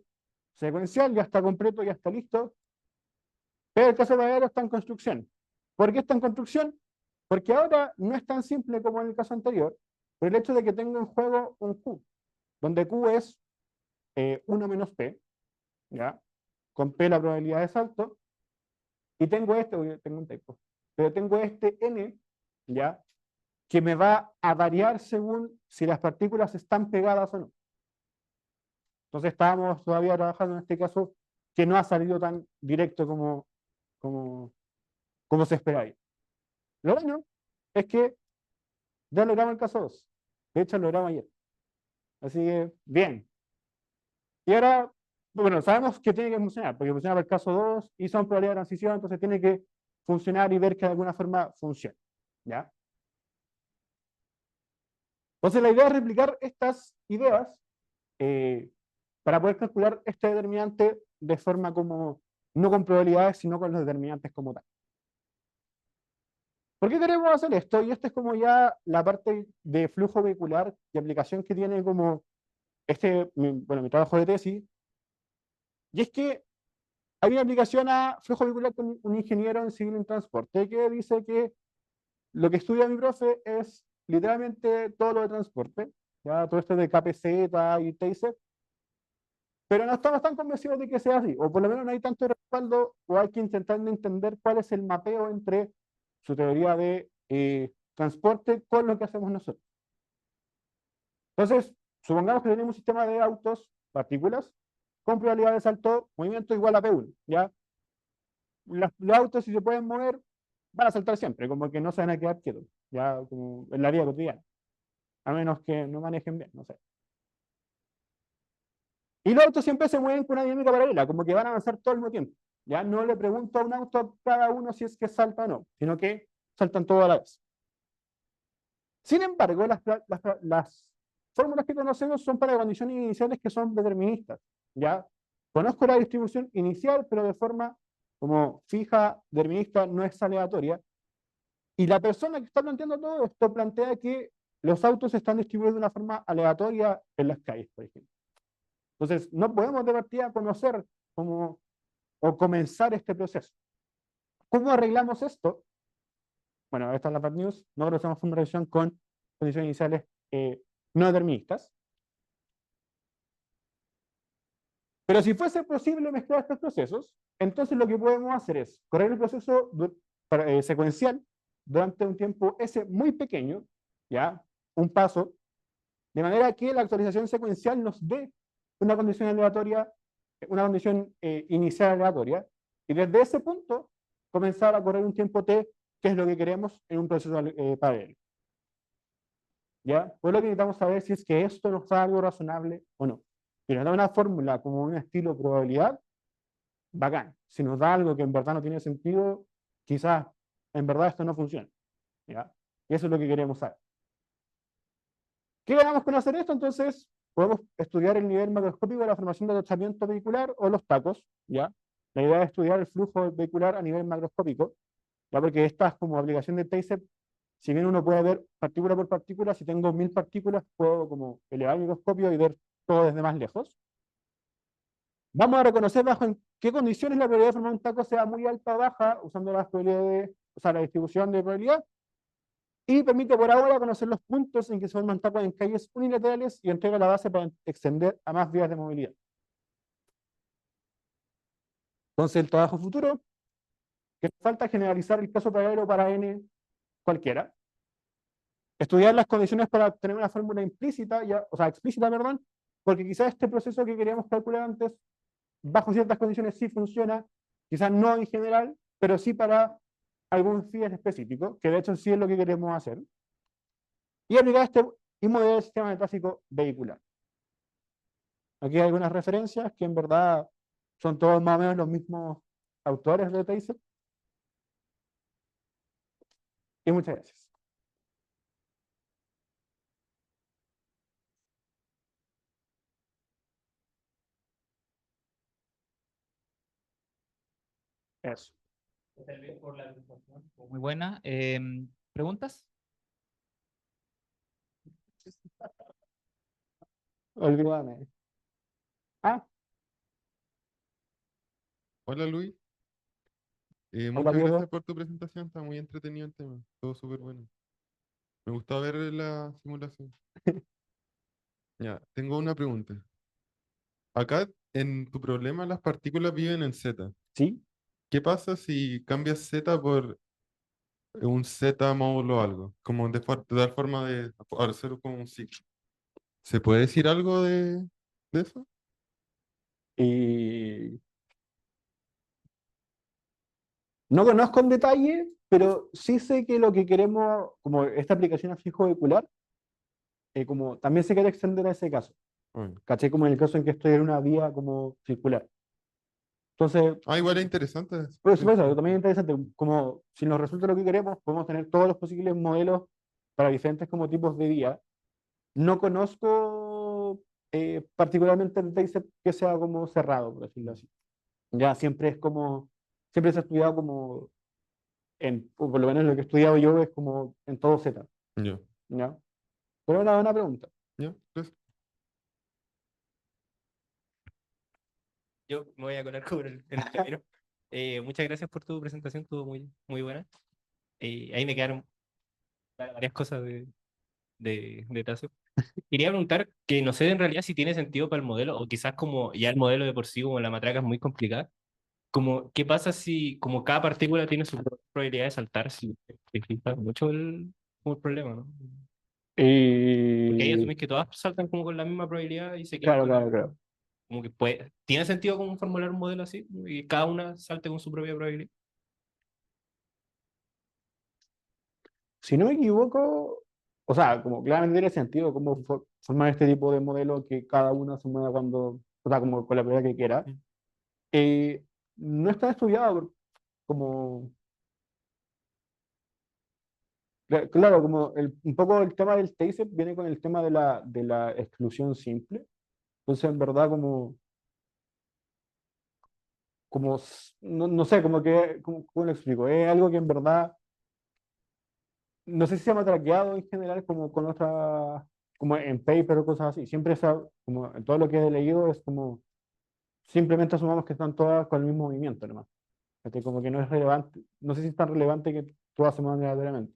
secuencial, ya está completo, ya está listo, pero el caso verdadero está en construcción. ¿Por qué está en construcción? Porque ahora no es tan simple como en el caso anterior, por el hecho de que tengo en juego un Q, donde Q es 1 menos P, ¿ya? Con P la probabilidad de salto, y tengo tengo un typo, pero tengo este N, ¿ya? Que me va a variar según si las partículas están pegadas o no. Entonces estábamos todavía trabajando en este caso que no ha salido tan directo como se esperaba. Lo bueno es que ya logramos el caso 2. De hecho, lo logramos ayer. Así que, bien. Y ahora, bueno, sabemos que tiene que funcionar, porque funciona para el caso 2 y son probabilidades de transición, entonces tiene que funcionar y ver que de alguna forma funciona. ¿Ya? Entonces la idea es replicar estas ideas para poder calcular este determinante de forma como, no con probabilidades, sino con los determinantes como tal. ¿Por qué queremos hacer esto? Y esta es como ya la parte de flujo vehicular y aplicación que tiene como mi trabajo de tesis. Y es que hay una aplicación a flujo vehicular con un ingeniero en civil en transporte que dice que lo que estudia mi profe es literalmente todo lo de transporte, ya todo esto de KPZ y TIC, pero no estamos tan convencidos de que sea así, o por lo menos no hay tanto respaldo, o hay que intentar entender cuál es el mapeo entre su teoría de transporte con lo que hacemos nosotros. Entonces, supongamos que tenemos un sistema de autos, partículas, con probabilidad de salto, movimiento igual a P1, ¿ya? Los autos, si se pueden mover, van a saltar siempre, como que no se van a quedar quietos, ya como en la vida cotidiana, a menos que no manejen bien, no sé. Y los autos siempre se mueven con una dinámica paralela, como que van a avanzar todo el mismo tiempo. Ya no le pregunto a un auto a cada uno si es que salta o no, sino que saltan todos a la vez. Sin embargo, las fórmulas que conocemos son para condiciones iniciales que son deterministas. ¿Ya? Conozco la distribución inicial, pero de forma como fija, determinista, no es aleatoria. Y la persona que está planteando todo esto plantea que los autos están distribuidos de una forma aleatoria en las calles, por ejemplo. Entonces, no podemos de partida conocer cómo, o comenzar este proceso. ¿Cómo arreglamos esto? Bueno, esta es la bad news. Nosotros hacemos una revisión con condiciones iniciales no deterministas. Pero si fuese posible mezclar estos procesos, entonces lo que podemos hacer es correr el proceso secuencial durante un tiempo S muy pequeño, ¿ya? Un paso, de manera que la actualización secuencial nos dé una condición aleatoria, una condición inicial aleatoria, y desde ese punto comenzar a correr un tiempo T, que es lo que queremos en un proceso paralelo. ¿Ya? Pues lo que necesitamos saber si es que esto nos da algo razonable o no. Si nos da una fórmula como un estilo probabilidad, bacán. Si nos da algo que en verdad no tiene sentido, quizás en verdad esto no funciona. ¿Ya? Y eso es lo que queremos saber. ¿Qué ganamos con hacer esto? Entonces, podemos estudiar el nivel macroscópico de la formación de atravesamiento vehicular o los tacos, ¿ya? La idea es estudiar el flujo vehicular a nivel macroscópico, ¿ya? Porque esta es como aplicación de TASEP. Si bien uno puede ver partícula por partícula, si tengo 1000 partículas, puedo como elevar el microscopio y ver todo desde más lejos. Vamos a reconocer bajo en qué condiciones la probabilidad de formar un taco sea muy alta o baja, usando las probabilidades, o sea, la distribución de probabilidad. Y permite por ahora conocer los puntos en que se forman tacos en calles unilaterales y entrega la base para extender a más vías de movilidad. Entonces, el trabajo futuro, que falta generalizar el caso paralelo para n cualquiera. Estudiar las condiciones para obtener una fórmula implícita, o sea, explícita, perdón, porque quizás este proceso que queríamos calcular antes, bajo ciertas condiciones sí funciona, quizás no en general, pero sí para algún fin específico, que de hecho sí es lo que queremos hacer. Y aplicar este y modelar el sistema de tráfico vehicular. Aquí hay algunas referencias que en verdad son todos más o menos los mismos autores de TASEP. Y muchas gracias. Eso. Por la presentación, muy buena. ¿Preguntas? Olvídame. Ah, Hola Luis, hola muchas Diego. gracias por tu presentación, está muy entretenido el tema, todo súper bueno. Me gustó ver la simulación. Ya, tengo una pregunta. Acá en tu problema las partículas viven en Z. Sí. ¿Qué pasa si cambias Z por un Z módulo o algo? Como de dar forma de hacer como un ciclo. ¿Se puede decir algo de eso? Y no conozco en detalle, pero sí sé que lo que queremos, como esta aplicación a fijo vehicular, como también se quiere extender a ese caso. Bueno. ¿Caché? Como en el caso en que estoy en una vía como circular. Entonces, Ah, igual es interesante. por supuesto, también es interesante, como si nos resulta lo que queremos, podemos tener todos los posibles modelos para diferentes como tipos de vía. No conozco particularmente el TASEP que sea como cerrado, por decirlo así. Ya siempre es como, siempre se ha estudiado como, o por lo menos lo que he estudiado yo es como en todo Z. Ya, ¿Ya? Pero una buena pregunta. ya, gracias. Yo me voy a colar con en el camino. Muchas gracias por tu presentación, estuvo muy, muy buena. Ahí me quedaron varias cosas de Tasio. quería preguntar que no sé en realidad si tiene sentido para el modelo, o quizás como ya el modelo de por sí, como la matraca es muy complicada, como qué pasa si como cada partícula tiene su propia probabilidad de saltar, si te fijas mucho como el problema, ¿no? Porque ahí Y asumís que todas saltan como con la misma probabilidad y se quedan claro, con claro, el, claro. como que puede, ¿tiene sentido como formular un modelo así? Y cada una salte con su propia probabilidad. Si no me equivoco, o sea, como claramente tiene sentido cómo formar este tipo de modelo que cada uno se mueva cuando, o sea, como con la prioridad que quiera. Mm. Eh, no está estudiado como, claro, como un poco el tema del taser viene con el tema de la exclusión simple. Entonces, en verdad, no, no sé, como que, ¿cómo lo explico? Es algo que en verdad, no sé si se llama traqueado en general, como con otras, como en paper o cosas así. Siempre como en todo lo que he leído es como, simplemente asumamos que están todas con el mismo movimiento, nomás. Como que no es relevante, no sé si es tan relevante que todas se muevan aleatoriamente.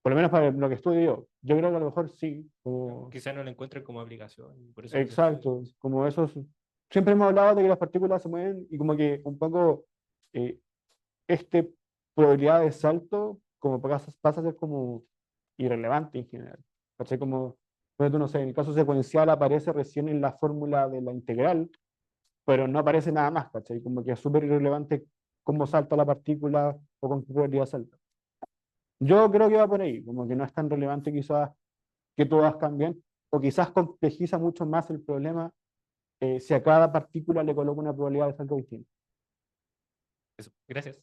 Por lo menos para lo que estudio yo. Yo creo que a lo mejor sí, como, Quizás no lo encuentren como aplicación, y por eso no se estudia. exacto, como esos, siempre hemos hablado de que las partículas se mueven y como que un poco eh, este probabilidad de salto como pasa a ser como irrelevante en general. ¿Cachai? Como, bueno, tú no sé, en el caso secuencial aparece recién en la fórmula de la integral, pero no aparece nada más, ¿cachai? Como que es súper irrelevante cómo salta la partícula o con qué probabilidad salta. Yo creo que va por ahí, como que no es tan relevante quizás que todas cambien, o quizás complejiza mucho más el problema si a cada partícula le coloco una probabilidad de salto distinta. Eso. Gracias.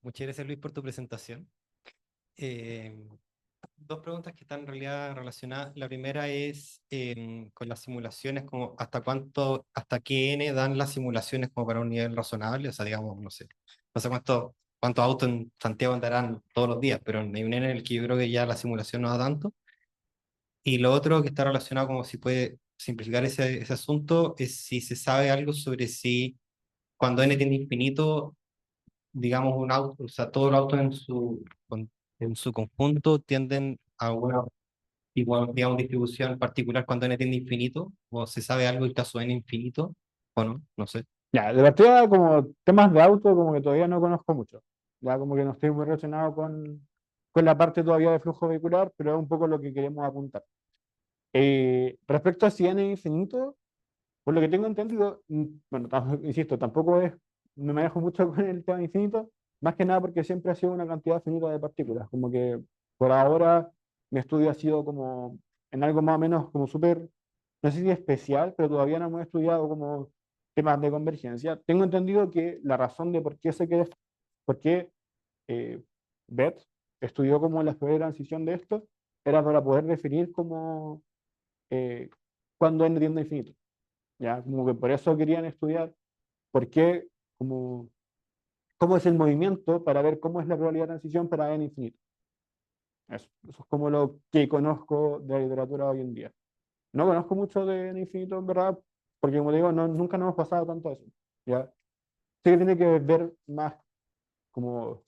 Muchas gracias, Luis, por tu presentación. Eh, Dos preguntas que están en realidad relacionadas. La primera es con las simulaciones, como hasta qué n dan las simulaciones como para un nivel razonable, o sea, digamos, no sé cuántos autos en Santiago andarán todos los días, pero hay un n en el que yo creo que ya la simulación no da tanto. Y lo otro que está relacionado, como si puede simplificar ese asunto, es si se sabe algo sobre si cuando n tiende a infinito, digamos, un auto, o sea, todos los autos en su conjunto tienden a una igual, digamos, distribución particular cuando n tiende a infinito, o se sabe algo del caso n infinito, o no, no sé. Ya, de partida, como temas de auto, como que todavía no conozco mucho. Ya, como que no estoy muy relacionado con la parte todavía de flujo vehicular, pero es un poco lo que queremos apuntar. Respecto a si n es infinito, por lo que tengo entendido, bueno, insisto, tampoco me manejo mucho con el tema infinito, más que nada porque siempre ha sido una cantidad finita de partículas, como que por ahora mi estudio ha sido como en algo más o menos como súper, no sé si especial, pero todavía no hemos estudiado como temas de convergencia. Tengo entendido que la razón de por qué Betz estudió como la primera transición de esto, era para poder definir como eh, cuándo n tiende a infinito. ¿Ya? Como que por eso querían estudiar por qué, como, cómo es el movimiento para ver cómo es la probabilidad de transición para n infinito. Eso es como lo que conozco de la literatura hoy en día. No conozco mucho de n infinito, en verdad, porque como digo, nunca nos hemos pasado tanto eso. ¿Ya? Sí que tiene que ver más como...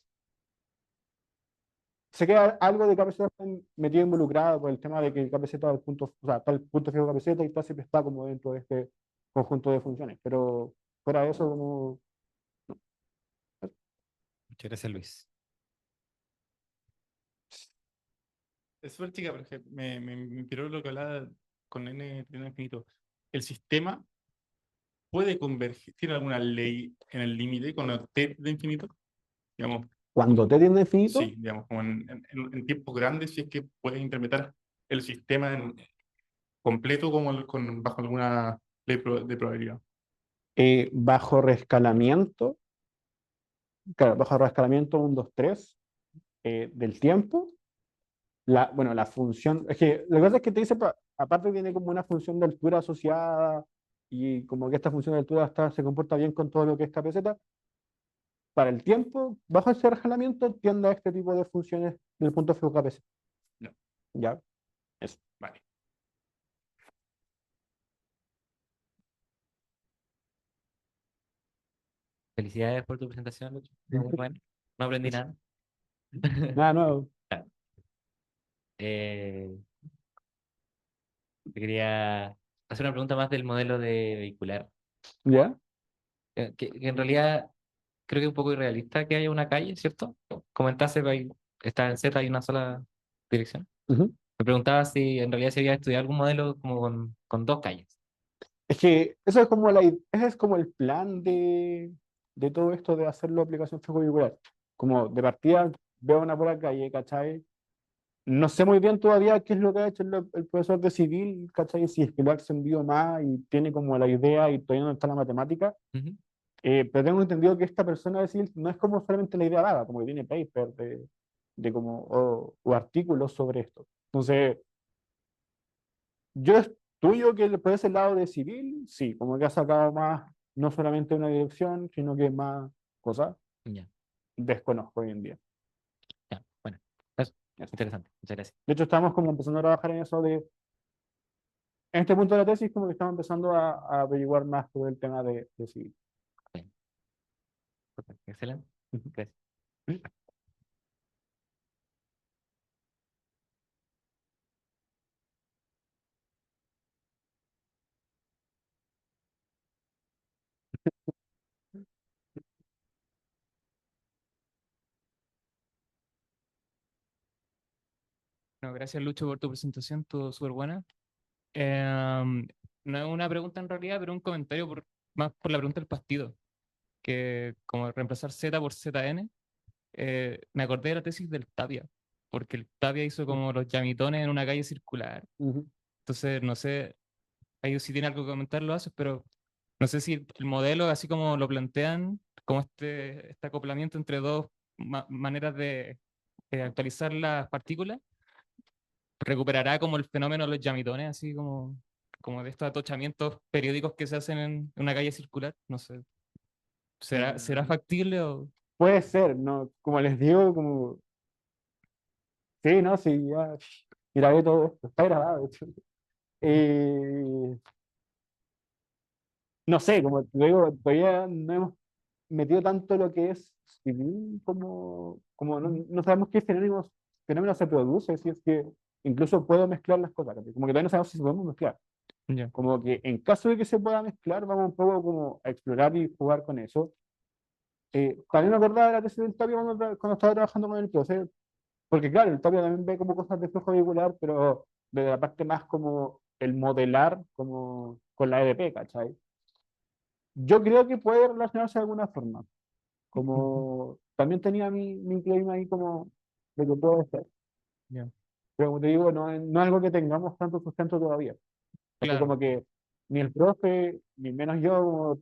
Sé que algo de KPZ está metido involucrado por el tema de que el KPZ es el punto, o sea, está el punto fijo KPZ y está, siempre está como dentro de este conjunto de funciones. Pero fuera de eso, como Muchas gracias, Luis. Es súper chica, porque me inspiró lo que hablaba con n tiene infinito. El sistema puede converger, tiene alguna ley en el límite con el t de infinito, digamos, cuando t tiende a infinito, sí, digamos, como en tiempos grandes, si es que puede interpretar el sistema completo como bajo alguna ley de probabilidad. bajo reescalamiento, claro, bajo reescalamiento 1, 2, 3 del tiempo, bueno, la función, es que lo que pasa es que te dice, aparte tiene como una función de altura asociada y como que esta función de altura se comporta bien con todo lo que es KPZ, para el tiempo, bajo ese reescalamiento tiende a este tipo de funciones del punto fijo KPZ. No, ¿Ya? Eso. vale. Felicidades por tu presentación, Lucho. Muy bueno. No aprendí nada. Nada nuevo. Eh, te quería hacer una pregunta más del modelo de vehicular. ¿Ya? Que en realidad creo que es un poco irrealista que haya una calle, ¿cierto? Comentaste que está en Z, hay una sola dirección. Ujú. Me preguntaba si en realidad se había estudiado algún modelo como con dos calles. Es que eso es como ese es como el plan de todo esto de hacerlo aplicación vehicular. Como de partida veo una por la calle, ¿cachai? No sé muy bien todavía qué es lo que ha hecho el profesor de civil, ¿cachai? Si es que lo ha extendido más y tiene como la idea y todavía no está la matemática. Ujú. Pero tengo entendido que esta persona de civil no es como solamente la idea vaga, como que tiene paper de como, o artículos sobre esto. Entonces, yo estudio que por ese lado de civil, sí, como que ha sacado más, no solamente una dirección, sino que más cosas. Ya, Desconozco hoy en día. ya, bueno. Eso, Eso. interesante. Muchas gracias. De hecho, estamos como empezando a trabajar en eso en este punto de la tesis, como que estamos empezando a averiguar más sobre el tema de civil. Bien. Perfecto. Excelente. Ujú. Gracias. No, gracias Lucho por tu presentación, todo súper buena. Em, no es una pregunta en realidad, pero un comentario más por la pregunta del partido, que como reemplazar Z por ZN, me acordé de la tesis del Tapia, porque el Tapia hizo como los llamitones en una calle circular. Ujú. Entonces, no sé, ahí si tiene algo que comentar lo haces, pero no sé si el modelo, así como lo plantean, como este acoplamiento entre dos maneras de actualizar las partículas, recuperará como el fenómeno de los llamitones, así como de estos atochamientos periódicos que se hacen en una calle circular. No sé, ¿será factible o...? Puede ser, ¿no? Como les digo, como, sí, ¿no? Sí, ya, grabé todo esto, está grabado, de hecho. Eh, no sé, como te digo, todavía no hemos metido tanto lo que es civil como no sabemos qué fenómeno se produce, si es que incluso puedo mezclar las cosas, ¿cachai? Como que todavía no sabemos si se podemos mezclar. Ya. Como que en caso de que se pueda mezclar, vamos un poco como a explorar y jugar con eso. También me acordaba de la tesis del Tapia cuando estaba trabajando con el profe, porque claro, el Tapia también ve como cosas de flujo vehicular, pero de la parte más como el modelar, como con la EDP, ¿cachai? Yo creo que puede relacionarse de alguna forma. Como también tenía mi claim ahí como de que puede ser. Ya. Pero como te digo, no es algo que tengamos tanto sustento todavía. Así Claro, como que ni el profe, ni menos yo, como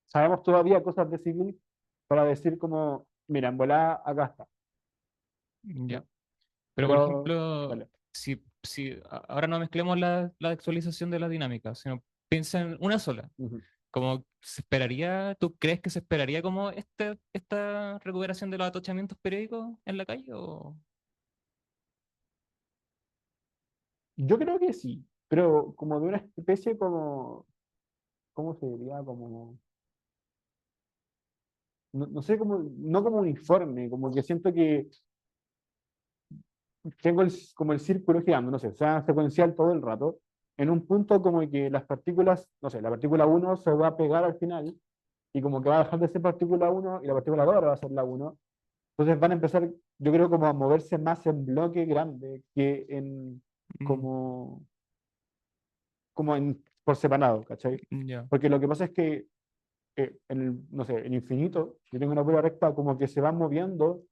sabemos todavía cosas de civil para decir como, mira, en volada acá está. ya. ¿No? Pero por Pero, ejemplo, vale. si ahora no mezclemos la actualización de la dinámica, sino piensa en una sola. Ujú. Como se esperaría, ¿tú crees que se esperaría como esta recuperación de los atochamientos periódicos en la calle? O... Yo creo que sí, pero como de una especie como, ¿cómo se diría? Como, no sé, como, no como uniforme, como que siento que tengo como el círculo girando, no sé, sea secuencial todo el rato, en un punto como que las partículas, no sé, la partícula uno se va a pegar al final y como que va a dejar de ser partícula uno y la partícula 2 ahora va a ser la uno. Entonces van a empezar, yo creo, como a moverse más en bloque grande que en Mm, como, por separado, ¿cachai? ya. Porque lo que pasa es que no sé, en infinito, yo tengo una prueba recta como que se van moviendo,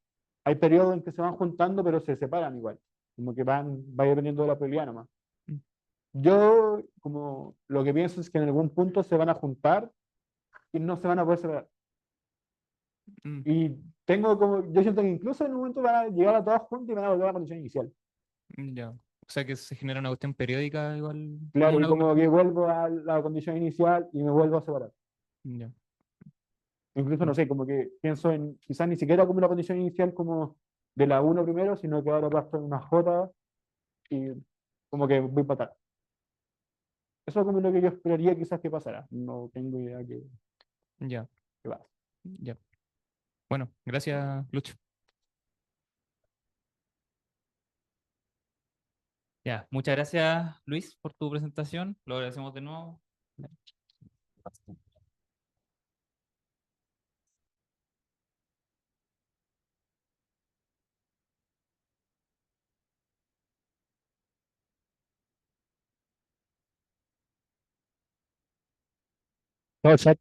hay periodos en que se van juntando, pero se separan igual, como que va dependiendo de la probabilidad nomás. Mm, Yo, como lo que pienso es que en algún punto se van a juntar y no se van a poder separar. mm, Y tengo como, yo siento que incluso en un momento van a llegar a todas juntas y van a volver a la condición inicial. ya. O sea que se genera una cuestión periódica igual, como Claro, y una como que doblación. vuelvo a la condición inicial y me vuelvo a separar. Ya. Incluso, no Mm, sé, como que pienso en quizás ni siquiera como una condición inicial como de la uno primero, sino que ahora paso en una J y como que voy para atrás. Eso es como lo que yo esperaría quizás que pasara. No tengo idea ya. que pase. Ya. Bueno, gracias, Lucho. Ya, muchas gracias, Luis, por tu presentación. Lo agradecemos de nuevo. No, chat.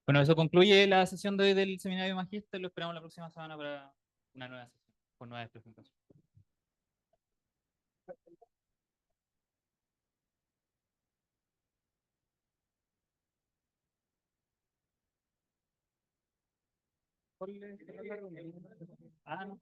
Bueno, eso concluye la sesión de hoy del seminario Magíster. Lo esperamos la próxima semana para una nueva sesión con nuevas presentaciones. Ah, no,